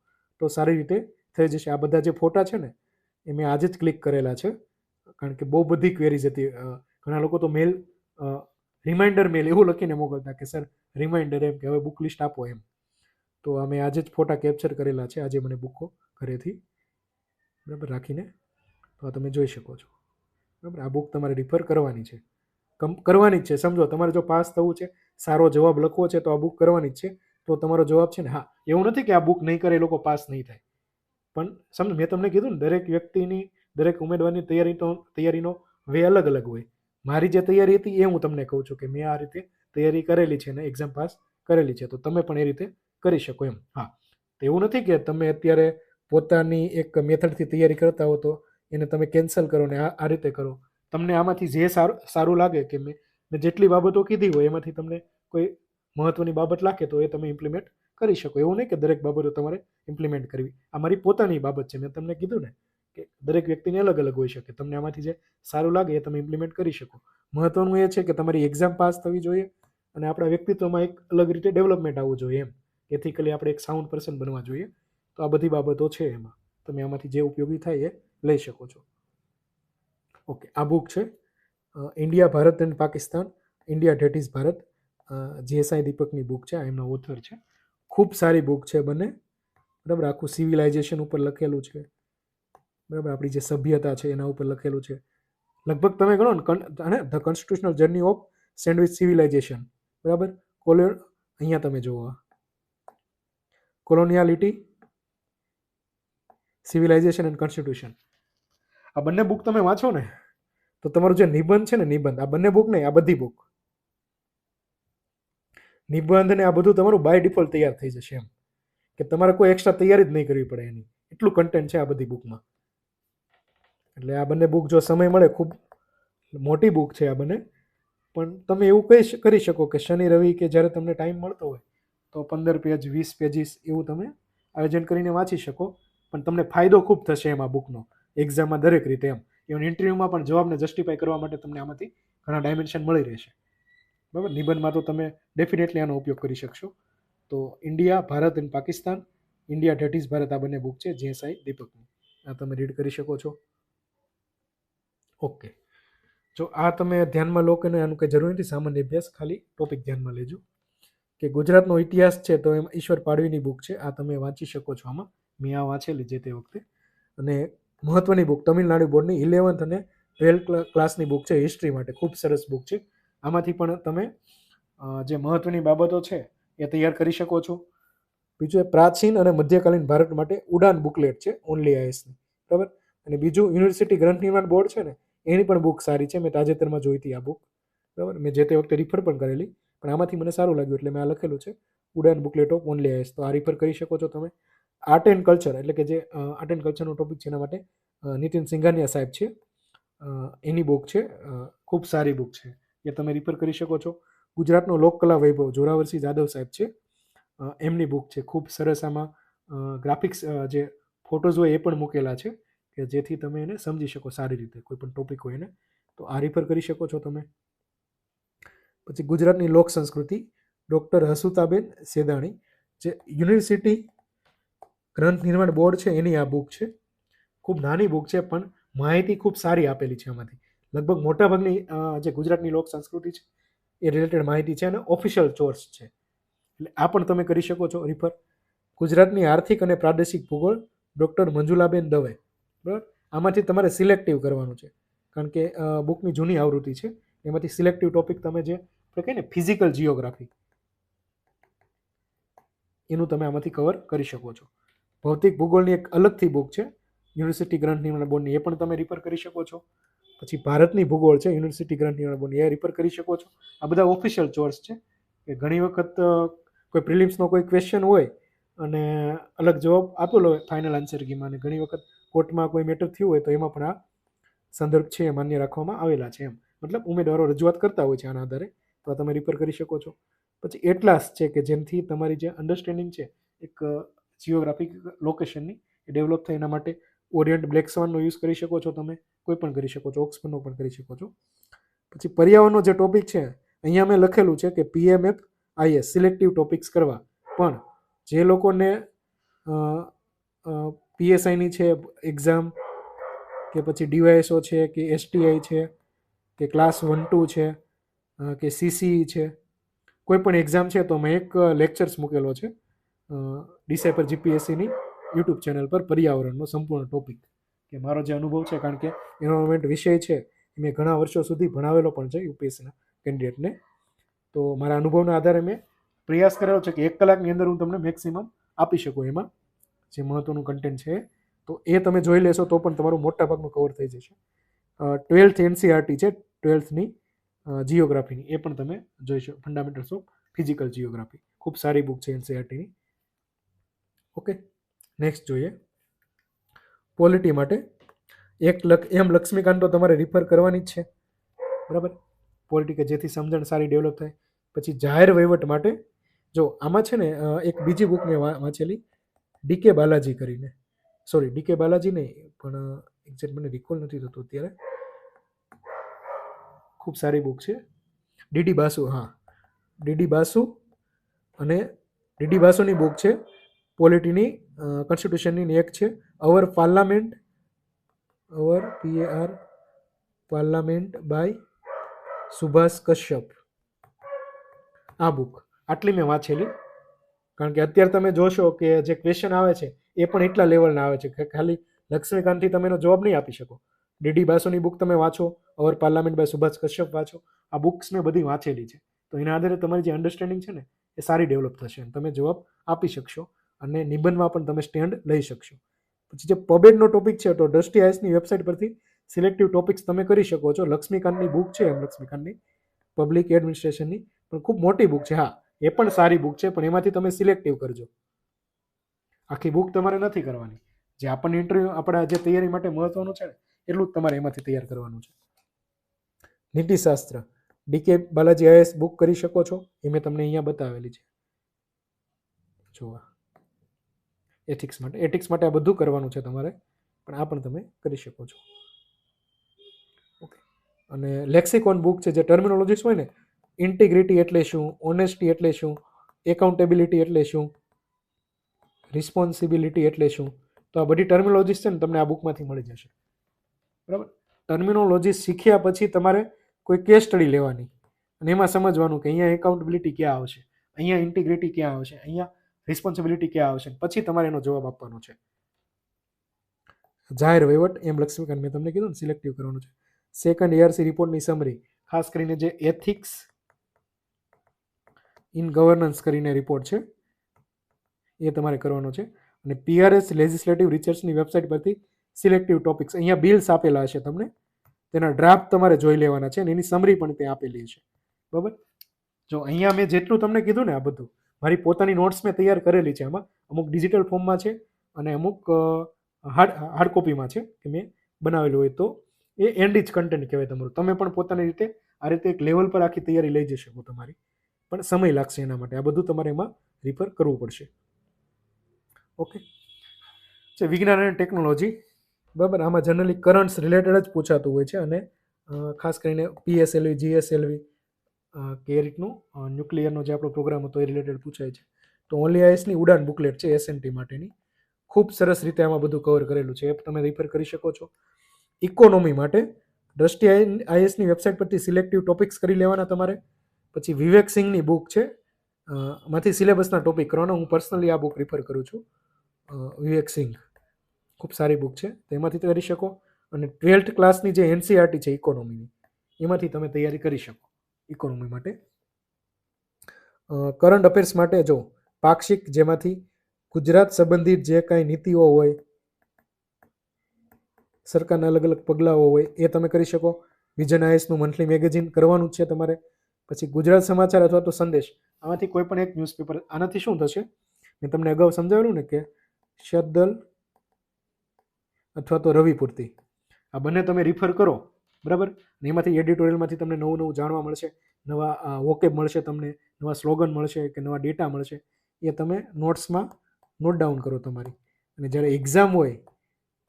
S1: તો સારી રીતે થઈ જશે. આ બધા જે ફોટા છે ને એ મેં આજે જ ક્લિક કરેલા છે, કારણ કે બહુ બધી ક્વેરીઝ હતી. ઘણા લોકો તો મેલ રિમાઇન્ડર મેલ એવું લખીને મોકલતા કે સર રિમાઇન્ડર, એમ કે હવે બુક લિસ્ટ આપો એમ. તો અમે આજે જ ફોટા કેપ્ચર કરેલા છે, આજે મને બુકો ઘરેથી, બરાબર, રાખીને, તો તમે જોઈ શકો છો, બરાબર. આ બુક તમારે રિફર કરવાની છે, કરવાની જ છે. સમજો તમારે જો પાસ થવું છે, સારો જવાબ લખવો છે, તો આ બુક કરવાની જ છે. તો તમારો જવાબ છે ને, હા, એવું નથી કે આ બુક નહીં કરે એ લોકો પાસ નહીં થાય, પણ સમજો મેં તમને કીધું ને દરેક વ્યક્તિની, દરેક ઉમેદવારની તૈયારીનો વે અલગ અલગ હોય. મારી જે તૈયારી હતી એ હું તમને કહું છું કે મેં આ રીતે તૈયારી કરેલી છે અને એક્ઝામ પાસ કરેલી છે, તો તમે પણ એ રીતે કરી શકો એમ. હા, તો એવું નથી કે તમે અત્યારે પોતાની એક મેથડથી તૈયારી કરતા હો તો એને તમે કેન્સલ કરો ને આ રીતે કરો. તમને આમાંથી જે સારું લાગે, કે મેં જેટલી બાબતો કીધી હોય એમાંથી તમને કોઈ મહત્વની બાબત લાગે તો એ તમે ઇમ્પ્લિમેન્ટ કરી શકો. એવું નહીં કે દરેક બાબતો તમારે ઇમ્પ્લિમેન્ટ કરવી. આ મારી પોતાની બાબત છે, મેં તમને કીધું ને કે દરેક વ્યક્તિને અલગ અલગ હોઈ શકે. તમને આમાંથી જે સારું લાગે એ તમે ઇમ્પ્લિમેન્ટ કરી શકો. મહત્વનું એ છે કે તમારી એક્ઝામ પાસ થવી જોઈએ અને આપણા વ્યક્તિત્વમાં એક અલગ રીતે ડેવલપમેન્ટ આવવું જોઈએ એમ. એથિકલી આપણે એક સાઉન્ડ પર્સન બનવા જોઈએ. તો આ બધી બાબતો છે એમાં, તમે આમાંથી જે ઉપયોગી થાય એ લઈ શકો છો. ઓકે, આ બુક છે India, Bharat and Pakistan, India that is Bharat, GSI દીપકની બુક છે. આ એમના ઓથર છે. ખૂબ સારી બુક છે બંને, બરાબર. આખું સિવિલાઇઝેશન ઉપર લખેલું છે, બરાબર. આપણી જે સભ્યતા છે એના ઉપર લખેલું છે. લગભગ તમે ગણો ને the constitutional journey of sandwich civilisation, બરાબર. અહીંયા તમે જુઓ કોલોનિયાલિટી, સિવિલાઇઝેશન એન્ડ કોન્સ્ટિટ્યુશન. આ બંને બુક તમે વાંચો ને તો તમારું જે નિબંધ છે ને, નિબંધ, આ બંને બુક નહીં, આ બધી બુક, નિબંધ ને આ બધું તમારું બાય ડિફોલ્ટ તૈયાર થઈ જશે એમ, કે તમારે કોઈ એક્સ્ટ્રા તૈયારી જ નહીં કરવી પડે એની, એટલું કન્ટેન્ટ છે આ બધી બુકમાં. એટલે આ બંને બુક જો સમય મળે, ખૂબ મોટી બુક છે આ બંને, પણ તમે એવું કરી શકો કે શનિ રવિ કે જ્યારે તમને ટાઈમ મળતો હોય તો 15 પેજ 20 પેજીસ એવું તમે આયોજન કરીને વાંચી શકો. પણ તમને ફાયદો ખૂબ થશે એમ આ બુકનો એક્ઝામમાં દરેક રીતે એમ. ઇવન ઇન્ટરવ્યૂમાં પણ જવાબને જસ્ટિફાઈ કરવા માટે તમને આમાંથી ઘણા ડાયમેન્શન મળી રહેશે, બરાબર. નિબંધમાં તો તમે ડેફિનેટલી આનો ઉપયોગ કરી શકશો. તો India, Bharat and Pakistan, India that is Bharat, આ બંને બુક છે જીએસઆઈ દીપકની. આ તમે રીડ કરી શકો છો. ઓકે, જો આ તમે ધ્યાનમાં લો કે નહીં આનું કંઈ જરૂર નથી, સામાન્ય અભ્યાસ, ખાલી ટોપિક ધ્યાનમાં લેજો કે ગુજરાતનો ઇતિહાસ છે તો એમાં ઈશ્વર પાડવીની બુક છે, આ તમે વાંચી શકો છો. આમાં મેં આ વાંચેલી જે તે વખતે. અને મહત્વની બુક તમિલનાડુ બોર્ડની 11th અને 12th ક્લાસની બુક છે હિસ્ટ્રી માટે, ખૂબ સરસ બુક છે. આમાંથી પણ તમે જે મહત્વની બાબતો છે એ તૈયાર કરી શકો છો. બીજું એ પ્રાચીન અને મધ્યકાલીન ભારત માટે ઉડાન બુકલેટ છે ઓનલી આઈએસની, બરાબર. અને બીજું યુનિવર્સિટી ગ્રંથ નિર્માણ બોર્ડ છે ને એની પણ બુક સારી છે, મેં તાજેતરમાં જોઈ હતી આ બુક, બરાબર. મેં જે તે વખતે રિફર પણ કરેલી, પણ આમાંથી મને સારું લાગ્યું એટલે મેં આ લખેલું છે, ઉડાન બુકલેટ ઓફ ઓનલી આઈએસ. તો આ રિફર કરી શકો છો તમે. આર્ટ એન્ડ કલ્ચર એટલે કે જે આર્ટ એન્ડ કલ્ચરનો ટોપિક છે એના માટે નીતિન સિંઘાનિયા સાહેબ છે, એની બુક છે, ખૂબ સારી બુક છે, એ તમે રિફર કરી શકો છો. ગુજરાતનો લોકકલા વૈભવ જોરાવરસિંહ જાદવ સાહેબ છે, એમની બુક છે, ખૂબ સરસ. આમાં ગ્રાફિક્સ જે ફોટોઝ હોય એ પણ મૂકેલા છે કે જેથી તમે એને સમજી શકો સારી રીતે, કોઈ પણ ટોપિક હોય એને. તો આ રિફર કરી શકો છો તમે. પછી ગુજરાતની લોક સંસ્કૃતિ ડૉક્ટર હસુતાબેન સેદાણી, જે યુનિવર્સિટી ગ્રંથ નિર્માણ બોર્ડ છે એની આ બુક છે. ખૂબ નાની બુક છે પણ માહિતી ખૂબ સારી આપેલી છે આમાંથી. લગભગ મોટાભાગની જે ગુજરાતની લોક સંસ્કૃતિ છે એ રિલેટેડ માહિતી છે અને ઓફિશિયલ સોર્સ છે, એટલે આ પણ તમે કરી શકો છો રિફર. ગુજરાતની આર્થિક અને પ્રાદેશિક ભૂગોળ ડૉક્ટર મંજુલાબેન દવે, બરાબર. આમાંથી તમારે સિલેક્ટિવ કરવાનું છે કારણ કે બુકની જૂની આવૃત્તિ છે, એમાંથી સિલેક્ટિવ ટોપિક તમે જે આપણે કહીએ ને ફિઝિકલ જિયોગ્રાફી, એનું તમે આમાંથી કવર કરી શકો છો. ભૌતિક ભૂગોળની એક અલગથી બુક છે યુનિવર્સિટી ગ્રંથ નિર્માણ બોર્ડની, એ પણ તમે રિફર કરી શકો છો. પછી ભારતની ભૂગોળ છે યુનિવર્સિટી ગ્રંથ નિર્માણ બોર્ડની, એ રિફર કરી શકો છો. આ બધા ઓફિશિયલ સોર્સ છે કે ઘણી વખત કોઈ પ્રિલિમ્સનો કોઈ ક્વેશ્ચન હોય અને અલગ જવાબ આપેલો હોય ફાઇનલ આન્સર કીમાં, અને ઘણી વખત કોર્ટમાં કોઈ મેટર થયું હોય તો એમાં પણ આ સંદર્ભ છે એ માન્ય રાખવામાં આવેલા છે, એમ મતલબ ઉમેદવારો રજૂઆત કરતા હોય છે આના આધારે, તો આ તમે રિફર કરી શકો છો. પછી એટલાસ છે કે જેનાથી તમારી જે અન્ડરસ્ટેન્ડિંગ છે એક જિયોગ્રાફિક લોકેશનની એ ડેવલપ થાય, એના માટે ઓરિયન્ટ બ્લેક સ્વાનનો યુઝ કરી શકો છો તમે, કોઈ પણ કરી શકો છો, ઓક્સફર્ડનો પણ કરી શકો છો. પછી પર્યાવરણનો જે ટોપિક છે અહીંયા મેં લખેલું છે કે PMF IS સિલેક્ટિવ ટોપિક્સ કરવા, પણ જે લોકોને PSIની છે એક્ઝામ કે પછી DYSO છે કે STI છે કે ક્લાસ 1-2 છે કે CCE છે, કોઈ પણ એક્ઝામ છે, તો મેં એક લેક્ચર્સ મૂકેલો છે ડિસાઇપર GPSCની યુટ્યુબ ચેનલ પર, પર્યાવરણનો સંપૂર્ણ ટોપિક, કે મારો જે અનુભવ છે, કારણ કે એન્વાયરમેન્ટ વિષય છે મેં ઘણા વર્ષો સુધી ભણાવેલો પણ છે UPSCના કેન્ડિડેટને, તો મારા અનુભવના આધારે મેં પ્રયાસ કરેલો છે કે 1 કલાકની અંદર હું તમને મેક્સિમમ આપી શકું એમાં જે મહત્વનું કન્ટેન્ટ છે. તો એ તમે જોઈ લેશો તો પણ તમારું મોટાભાગનું કવર થઈ જશે. 12th NCERT છે 12thની જિયોગ્રાફીની, એ પણ તમે જોઈ શકો, ફંડામેન્ટલ્સ ઓફ ફિઝિકલ જિયોગ્રાફી, ખૂબ સારી બુક છે NCERTની. ઓકે, નેક્સ્ટ જોઈએ પોલિટી માટે એમ લક્ષ્મીકાંત તો તમારે રિફર કરવાની જ છે, બરાબર. પોલિટી કે જેથી સમજણ સારી ડેવલપ થાય. પછી જાહેર વહીવટ માટે જો આમાં છે ને એક બીજી બુક મેં વાંચેલી DK બાલાજી કરીને, સોરી DK બાલાજી નહીં પણ એક્ઝેક્ટ મને રિકોલ નથી થતું અત્યારે, ખૂબ સારી બુક છે DD બાસુ, હા DD બાસુ, અને DD બાસુની બુક છે પોલિટીની કોન્સ્ટિટ્યુશનની એક છે અવર પાર્લામેન્ટ બાય સુભાષ કશ્યપ. આ બુક આટલી મેં વાંચેલી, કારણ કે અત્યારે તમે જોશો કે જે ક્વેશ્ચન આવે છે એ પણ એટલા લેવલના આવે છે કે ખાલી લક્ષ્મીકાંતથી તમે એનો જવાબ નહીં આપી શકો. DD બાસુની બુક તમે વાંચો, અવર પાર્લામેન્ટ બાય સુભાષ કશ્યપ વાંચો, આ બુક્સ મેં બધી વાંચેલી છે, તો એના આધારે તમારી જે અન્ડરસ્ટેન્ડિંગ છે ને એ સારી ડેવલપ થશે અને તમે જવાબ આપી શકશો અને નિબંધમાં પણ તમે સ્ટેન્ડ લઈ શકશો. પછી જે પબેડનો ટોપિક છે તો દ્રષ્ટિ આઈએસની વેબસાઇટ પરથી સિલેક્ટિવ ટોપિક્સ તમે કરી શકો છો. લક્ષ્મીકાંતની બુક છે એમ લક્ષ્મીકાંતની પબ્લિક એડમિનિસ્ટ્રેશનની, પણ ખૂબ મોટી બુક છે, હા એ પણ સારી બુક છે, પણ એમાંથી તમે સિલેક્ટિવ કરજો, આખી બુક તમારે નથી કરવાની. જે આપણને ઇન્ટરવ્યૂ આપણા જે તૈયારી માટે મહત્વનું છે ને એટલું જ તમારે એમાંથી તૈયાર કરવાનું છે. નીતિશાસ્ત્ર DK બાલાજી IAS બુક કરી શકો છો, એ મેં તમને અહીંયા બતાવેલી છે જોવા. એથિક્સ માટે આ બધું કરવાનું છે તમારે, પણ આ પણ તમે કરી શકો છો. ઓકે, અને લેક્સિકોન બુક છે જે ટર્મિનોલોજીસ હોય ને, ઇન્ટિગ્રિટી એટલે શું, ઓનેસ્ટી એટલે શું, એકાઉન્ટેબિલિટી એટલે શું, રિસ્પોન્સિબિલિટી એટલે શું, તો આ બધી ટર્મિનોલોજીસ છે ને તમને આ બુકમાંથી મળી જશે, બરાબર. ટર્મિનોલોજી શીખ્યા પછી તમારે કોઈ કેસ સ્ટડી લેવાની અને એમાં સમજવાનું કે અહીંયા એકાઉન્ટેબિલિટી ક્યાં આવશે, અહીંયા ઇન્ટિગ્રિટી ક્યાં આવશે, અહીંયા રિસ્પોન્સિબિલિટી ક્યાં આવશે, પછી તમારે એનો જવાબ આપવાનો છે. જાહેર વહીવટ એમ લક્ષ્મીકાંત મેં તમને કીધું ને સિલેક્ટિવ કરવાનું છે. સેકન્ડ એઆરસી રિપોર્ટની સમરી, ખાસ કરીને જે એથિક્સ ઇન ગવર્નન્સ કરીને રિપોર્ટ છે એ તમારે કરવાનો છે. અને પીઆરએસ લેજિસ્લેટિવ રિસર્ચની વેબસાઇટ પરથી સિલેક્ટિવ ટોપિક્સ, અહીંયા બિલ્સ આપેલા હશે તમને, તેના ડ્રાફ્ટ તમારે જોઈ લેવાના છે અને એની સમરી પણ ત્યાં આપેલી છે. બરાબર, જો અહીંયા મેં જેટલું તમને કીધું ને આ બધું મારી પોતાની નોટ્સ મેં તૈયાર કરેલી છે. આમાં અમુક ડિજિટલ ફોર્મમાં છે અને અમુક હાર્ડ કોપીમાં છે કે મેં બનાવેલું હોય, તો એ એન્ડ જ કન્ટેન્ટ કહેવાય તમારું. તમે પણ પોતાની રીતે આ રીતે એક લેવલ પર આખી તૈયારી લઈ જઈ શકો તમારી, પણ સમય લાગશે એના માટે. આ બધું તમારે એમાં રિફર કરવું પડશે. ઓકે, છે વિજ્ઞાન અને ટેકનોલોજી. બરાબર, આમાં જનરલી કરંટ્સ રિલેટેડ જ પૂછાતું હોય છે અને ખાસ કરીને પીએસએલવી, જીએસએલવી કે એ રીતનું ન્યુક્લિયરનો જે આપણો પ્રોગ્રામ હતો એ રિલેટેડ પૂછાય છે. તો ઓનલી આઈએસની ઉડાન બુકલેટ છે એસએનટી માટેની, ખૂબ સરસ રીતે આમાં બધું કવર કરેલું છે, એ તમે રિફર કરી શકો છો. ઇકોનોમી માટે દ્રષ્ટિ આઈએસની વેબસાઇટ પરથી સિલેક્ટિવ ટોપિક્સ કરી લેવાના તમારે. પછી વિવેક સિંઘની બુક છે, માંથી સિલેબસના ટોપિક કરવાના. હું પર્સનલી આ બુક રિફર કરું છું, વિવેક સિંઘ, ખૂબ સારી બુક છે, તેમાંથી કરી શકો. અને 12th ક્લાસની જે એનસીઆરટી છે ઇકોનોમીની, એમાંથી તમે તૈયારી કરી શકો ઇકોનોમી માટે. કરંટ અફેર્સ માટે જો પાક્ષિક, જેમાંથી ગુજરાત સંબંધિત જે કાંઈ નીતિઓ હોય, સરકારના અલગ અલગ પગલાઓ હોય એ તમે કરી શકો. વિઝન આઈએસનું મંથલી મેગેઝિન કરવાનું જ છે તમારે. પછી ગુજરાત સમાચાર અથવા તો સંદેશ, આમાંથી કોઈ પણ એક ન્યૂઝપેપર. આનાથી શું થશે, મેં તમને અગાઉ સમજાવેલું ને કે શબ્દલ અથવા તો રવિ પૂર્તિ, આ બંને તમે રિફર કરો. બરાબર, અને એમાંથી એડિટોરિયલમાંથી તમને નવું નવું જાણવા મળશે, નવા વોકેબ મળશે, તમને નવા સ્લોગન મળશે કે નવા ડેટા મળશે. એ તમે નોટ્સમાં નોટ ડાઉન કરો તમારી, અને જ્યારે એક્ઝામ હોય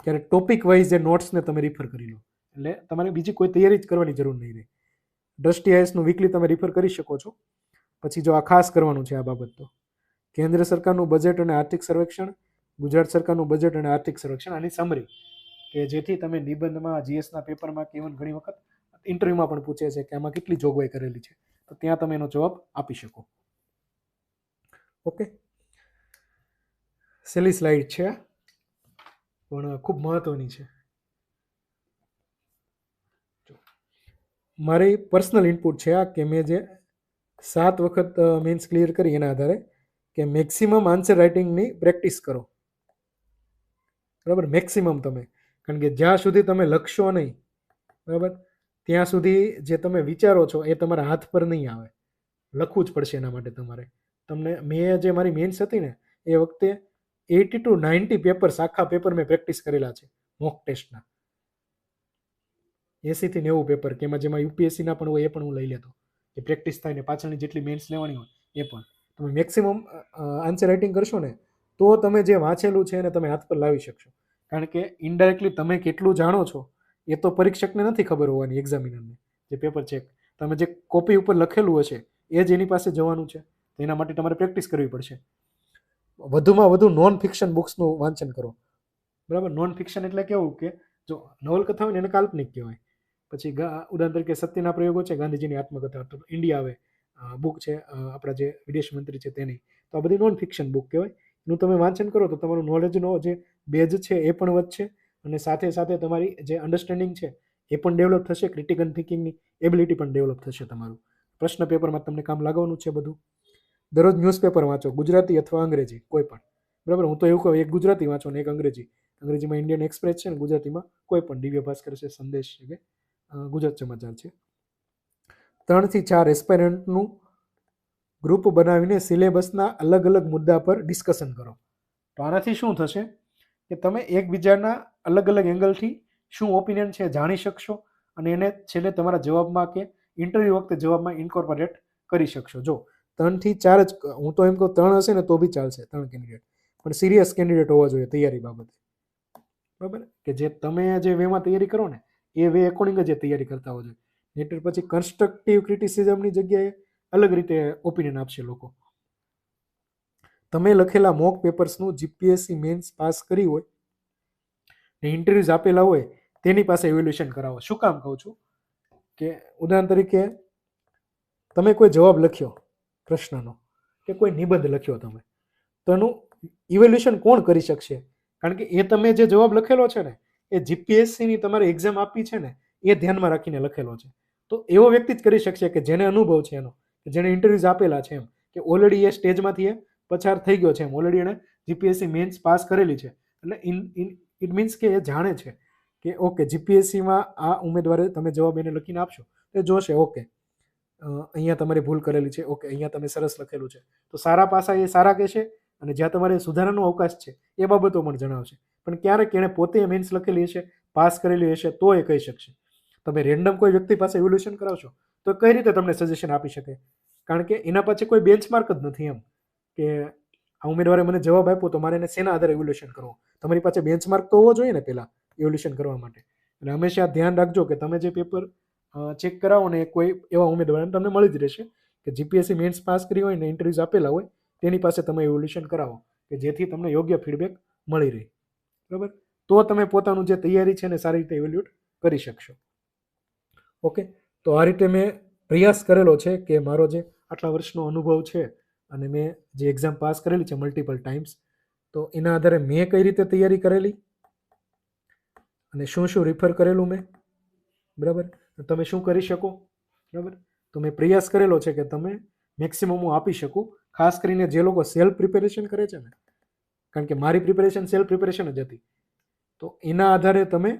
S1: ત્યારે ટોપિક વાઇઝ જે નોટ્સને તમે રિફર કરી લો, એટલે તમારે બીજી કોઈ તૈયારી જ કરવાની જરૂર નહીં રહે. દ્રષ્ટિ આઈએસનું વીકલી તમે રિફર કરી શકો છો. પછી જો આ ખાસ કરવાનું છે આ બાબત, તો કેન્દ્ર સરકારનું બજેટ અને આર્થિક સર્વેક્ષણ, ગુજરાત સરકારનું બજેટ અને આર્થિક સર્વેક્ષણ, આની સમરી, કે જેથી તમે નિબંધમાં, જીએસના પેપરમાં કે ઇવન ઘણી વખત ઇન્ટરવ્યુમાં પણ પૂછે છે કે આમાં કેટલી જોગવાઈ કરેલી છે, તો ત્યાં તમે એનો જવાબ આપી શકો. ઓકે, છેલ્લી સ્લાઇડ છે પણ ખૂબ મહત્વની છે. મારી પર્સનલ ઇનપુટ છે આ, કે મેં જે 7 વખત મેન્સ ક્લિયર કરી એના આધારે, કે મેક્સિમમ આન્સર રાઇટિંગની પ્રેક્ટિસ કરો. બરાબર, મેક્સિમમ તમે, કારણ કે જ્યાં સુધી તમે લખશો નહીં, બરાબર, ત્યાં સુધી જે તમે વિચારો છો એ તમારા હાથ પર નહીં આવે. લખવું જ પડશે એના માટે તમારે. તમને મેં જે મારી મેન્સ હતી ને એ વખતે 80 to 90 પેપર્સ, આખા પેપર મેં પ્રેક્ટિસ કરેલા છે મોક ટેસ્ટના. 80 થી 90 પેપર, કે જેમાં યુપીએસસીના પણ હોય એ પણ હું લઈ લેતો, કે પ્રેક્ટિસ થાય ને પાછળની જેટલી મેન્સ લેવાની હોય એ પણ. તમે મેક્સિમમ આન્સર રાઇટિંગ કરશો ને તો તમે જે વાંચેલું છે એને તમે હાથ પર લાવી શકશો. કારણ કે ઇનડાયરેક્ટલી તમે કેટલું જાણો છો એ તો પરીક્ષકને નથી ખબર હોવાની, એક્ઝામિનરને, જે પેપર ચેક. તમે જે કોપી ઉપર લખેલું હશે એ જ એની પાસે જવાનું છે, તો એના માટે તમારે પ્રેક્ટિસ કરવી પડશે. વધુમાં વધુ નોન ફિક્શન બુક્સનું વાંચન કરો. બરાબર, નોન ફિક્શન એટલે કેવું કે જો નવલકથા હોય ને એને કાલ્પનિક કહેવાય. પછી ઉદાહરણ તરીકે સત્યના પ્રયોગો છે, ગાંધીજીની આત્મકથા, તો ઇન્ડિયા આવે બુક છે આપણા જે વિદેશ મંત્રી છે તેની, તો આ બધી નોન ફિક્શન બુક કહેવાય. એનું તમે વાંચન કરો તો તમારું નોલેજનો જે બેઝ છે એ પણ વધશે, અને સાથે સાથે તમારી જે અન્ડરસ્ટેન્ડિંગ છે એ પણ ડેવલપ થશે, ક્રિટિકલ થિંકિંગની એબિલિટી પણ ડેવલપ થશે તમારું. પ્રશ્ન પેપરમાં તમને કામ લાગવાનું છે બધું. દરરોજ ન્યૂઝપેપર વાંચો, ગુજરાતી અથવા અંગ્રેજી કોઈ પણ. બરાબર, હું તો એવું કહું, એક ગુજરાતી વાંચો ને એક અંગ્રેજી. અંગ્રેજીમાં ઇન્ડિયન એક્સપ્રેસ છે ને ગુજરાતીમાં કોઈ પણ દિવ્ય ભાસ્કર છે, સંદેશ છે કે ગુજરાત સમાચાર છે. 3 થી 4 એસ્પાયરન્ટનું ગ્રુપ બનાવીને સિલેબસના અલગ અલગ મુદ્દા પર ડિસ્કશન કરો. તો આનાથી શું થશે કે તમે એકબીજાના અલગ અલગ એંગલથી શું ઓપિનિયન છે જાણી શકશો, અને એને છેલ્લે તમારા જવાબમાં કે ઇન્ટરવ્યૂ વખતે જવાબમાં ઇન્કોર્પોરેટ કરી શકશો. જો 3 થી 4 જ, હું તો એમ કહું 3 હશે ને તો બી ચાલશે, 3 કેન્ડિડેટ, પણ સિરિયસ કેન્ડિડેટ હોવા જોઈએ તૈયારી બાબતે. બરાબર, કે જે તમે જે વેમાં તૈયારી કરો ને એ વે એકોર્ડિંગ જ તૈયારી કરતા હોવો જોઈએ. નહીતર પછી કન્સ્ટ્રક્ટિવ ક્રિટિસિઝમની જગ્યાએ અલગ રીતે ઓપિનિયન આપશે લોકો. તમે લખેલા મોક પેપર્સનું જીપીએસસી મેન્સ પાસ કરી હોય ને ઇન્ટરવ્યુઝ આપેલા હોય તેની પાસે ઇવેલ્યુએશન કરાવો. શું કામ કહું છું કે ઉદાહરણ તરીકે તમે કોઈ જવાબ લખ્યો પ્રશ્નનો કે કોઈ નિબંધ લખ્યો તમે, તો એનું ઇવેલ્યુએશન કોણ કરી શકશે? કારણ કે એ તમે જે જવાબ લખેલો છે ને એ જીપીએસસીની તમારે એક્ઝામ આપી છે ને એ ધ્યાનમાં રાખીને લખેલો છે. તો એવો વ્યક્તિ જ કરી શકશે કે જેને અનુભવ છે એનો, કે જેને ઇન્ટરવ્યુઝ આપેલા છે એમ, કે ઓલરેડી એ સ્ટેજમાંથી એ પસાર થઈ ગયો છે એમ, ઓલરેડી એણે જીપીએસસી મેન્સ પાસ કરેલી છે. એટલે ઇટ મીન્સ કે એ જાણે છે કે ઓકે જીપીએસસીમાં આ ઉમેદવારે તમે જવાબ એને લખીને આપશો તો એ જોશે ઓકે અહીંયા તમારી ભૂલ કરેલી છે, ઓકે અહીંયા તમે સરસ લખેલું છે. તો સારા પાસા એ સારા કહેશે અને જ્યાં તમારે સુધારાનો અવકાશ છે એ બાબતો પણ જણાવશે. પણ ક્યારેક એણે પોતે મેન્સ લખેલી હશે, પાસ કરેલી હશે તો એ કહી શકશે. તમે રેન્ડમ કોઈ વ્યક્તિ પાસે ઇવેલ્યુએશન કરાવશો તો કઈ રીતે તમને સજેશન આપી શકે? કારણ કે એના પાસે કોઈ બેન્ચમાર્ક જ નથી એમ, કે આ ઉમેદવારે મને જવાબ આપ્યો તો મારે એને શેના આધારે ઇવેલ્યુએશન કરવું? તમારી પાસે બેન્ચમાર્ક તો હોવો જોઈએ ને પહેલાં ઇવેલ્યુએશન કરવા માટે. એટલે હંમેશા ધ્યાન રાખજો કે તમે જે પેપર ચેક કરાવો ને કોઈ એવા ઉમેદવારને તમને મળી જ રહેશે કે જીપીએસસી મેન્સ પાસ કરી હોય ને ઇન્ટરવ્યુઝ આપેલા હોય તેની પાસે તમે ઇવેલ્યુએશન કરાવો, કે જેથી તમને યોગ્ય ફીડબેક મળી રહે. બરાબર? તો તમે પોતાનું જે તૈયારી છે ને સારી રીતે ઇવેલ્યુએટ કરી શકશો. ઓકે, તો આ રીતે મેં પ્રયાસ કરેલો છે કે મારો જે આટલા વર્ષનો અનુભવ છે અને મેં જે એક્ઝામ પાસ કરેલી છે મલ્ટિપલ ટાઈમ્સ, તો એના આધારે મેં કઈ રીતે તૈયારી કરેલી અને શું શું રિફર કરેલું મેં, બરાબર, તમે શું કરી શકો. બરાબર, તો મેં પ્રયાસ કરેલો છે કે તમે મેક્સિમમ હું આપી શકું. ખાસ કરીને જે લોકો સેલ્ફ પ્રિપેરેશન કરે છે ને, કારણ કે મારી પ્રિપેરેશન સેલ્ફ પ્રિપેરેશન જ હતી, તો એના આધારે તમે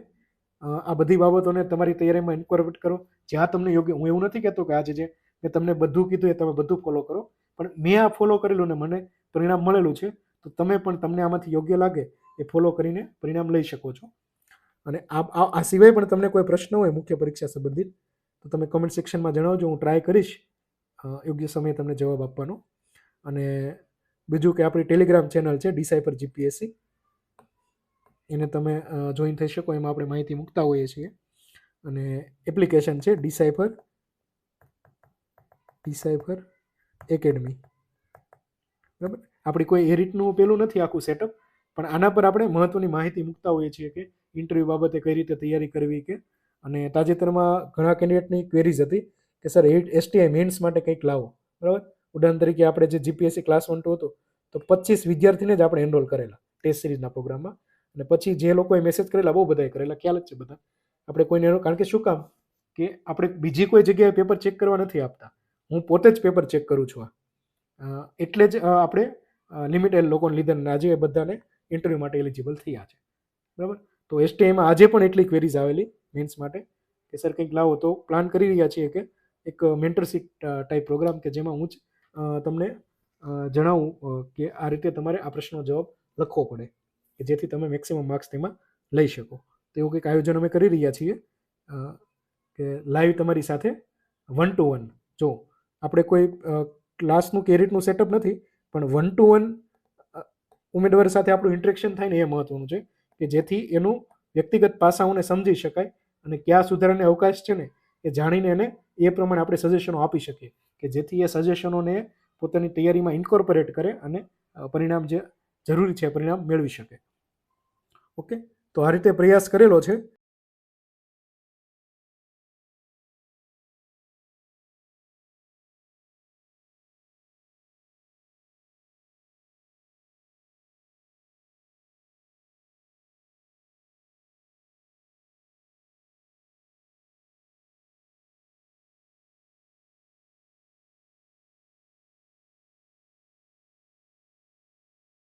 S1: આ બધી બાબતોને તમારી તૈયારીમાં ઇન્કોર્પોરેટ કરો જ્યાં તમને યોગ્ય. હું એવું નથી કહેતો કે આજે જે મેં તમને બધું કીધું એ તમે બધું ફોલો કરો, પણ મેં આ ફોલો કરેલું ને મને પરિણામ મળેલું છે, તો તમે પણ તમને આમાંથી યોગ્ય લાગે એ ફોલો કરીને પરિણામ લઈ શકો છો. અને આ સિવાય પણ તમને કોઈ પ્રશ્ન હોય મુખ્ય પરીક્ષા સંબંધિત તો તમે કમેન્ટ સેક્શનમાં જણાવજો. હું ટ્રાય કરીશ યોગ્ય સમયે તમને જવાબ આપવાનો. અને બીજું કે આપણી ટેલિગ્રામ ચેનલ છે ડિસાઇફર જીપીએસસી, એને તમે જોઈન થઈ શકો. એમાં આપણે માહિતી મૂકતા હોઈએ છીએ. અને એપ્લિકેશન છે ડિસાઇફર એકેડમી. બરાબર, આપણી કોઈ એ રીતનું પેલું નથી આખું સેટઅપ, પણ આના પર આપણે મહત્વની માહિતી મૂકતા હોઈએ છીએ કે ઇન્ટરવ્યૂ બાબતે કઈ રીતે તૈયારી કરવી કે. અને તાજેતરમાં ઘણા કેન્ડિડેટની ક્વેરીઝ હતી કે સર એસટીઆઈ મેન્સ માટે કંઈક લાવો. બરાબર, ઉદાહરણ તરીકે આપણે જે જીપીએસસી ક્લાસ 1 2 હતો તો 25 વિદ્યાર્થીને જ આપણે એનરોલ કરેલા ટેસ્ટ સિરીઝના પ્રોગ્રામમાં. અને પછી જે લોકોએ મેસેજ કરેલા બહુ બધાએ કરેલા, ખ્યાલ જ છે બધા. આપણે કોઈને કારણ કે શું કામ કે આપણે બીજી કોઈ જગ્યાએ પેપર ચેક કરવા નથી આપતા, હું પોતે જ પેપર ચેક કરું છું. એટલે જ આપણે લિમિટેડ લોકોને લીધા આજે એ બધાને ઇન્ટરવ્યૂ માટે એલિજિબલ થયા છે. બરાબર, તો એસટીઆઈમાં આજે પણ એટલી ક્વેરીઝ આવેલી મેન્સ માટે કે સર કંઈક લાવો. તો પ્લાન કરી રહ્યા છીએ કે એક મેન્ટરશીપ ટાઈપ પ્રોગ્રામ કે જેમાં હું જ તમને જણાવું કે આ રીતે તમારે આ પ્રશ્નનો જવાબ લખવો પડે કે જેથી તમે મેક્સિમમ માર્ક્સ તેમાં લઈ શકો. તો એવું કંઈક આયોજન અમે કરી રહ્યા છીએ કે લાઈવ તમારી સાથે 1 to 1. જો આપણે કોઈ ક્લાસનું કે રીતનું સેટઅપ નથી, પણ 1 to 1 ઉમેદવાર સાથે આપણું ઇન્ટરેક્શન થાય ને એ મહત્વનું છે કે જેથી એનું વ્યક્તિગત પાસાઓને સમજી શકાય અને ક્યાં સુધારાને અવકાશ છે ને એ જાણીને એને એ પ્રમાણે આપણે સજેશનો આપી શકીએ કે જેથી એ સજેશનોને પોતાની તૈયારીમાં ઇન્કોર્પોરેટ કરે અને પરિણામ જે જરૂરી છે પરિણામ મેળવી શકે. ઓકે, તો આ રીતે પ્રયાસ કરેલો છે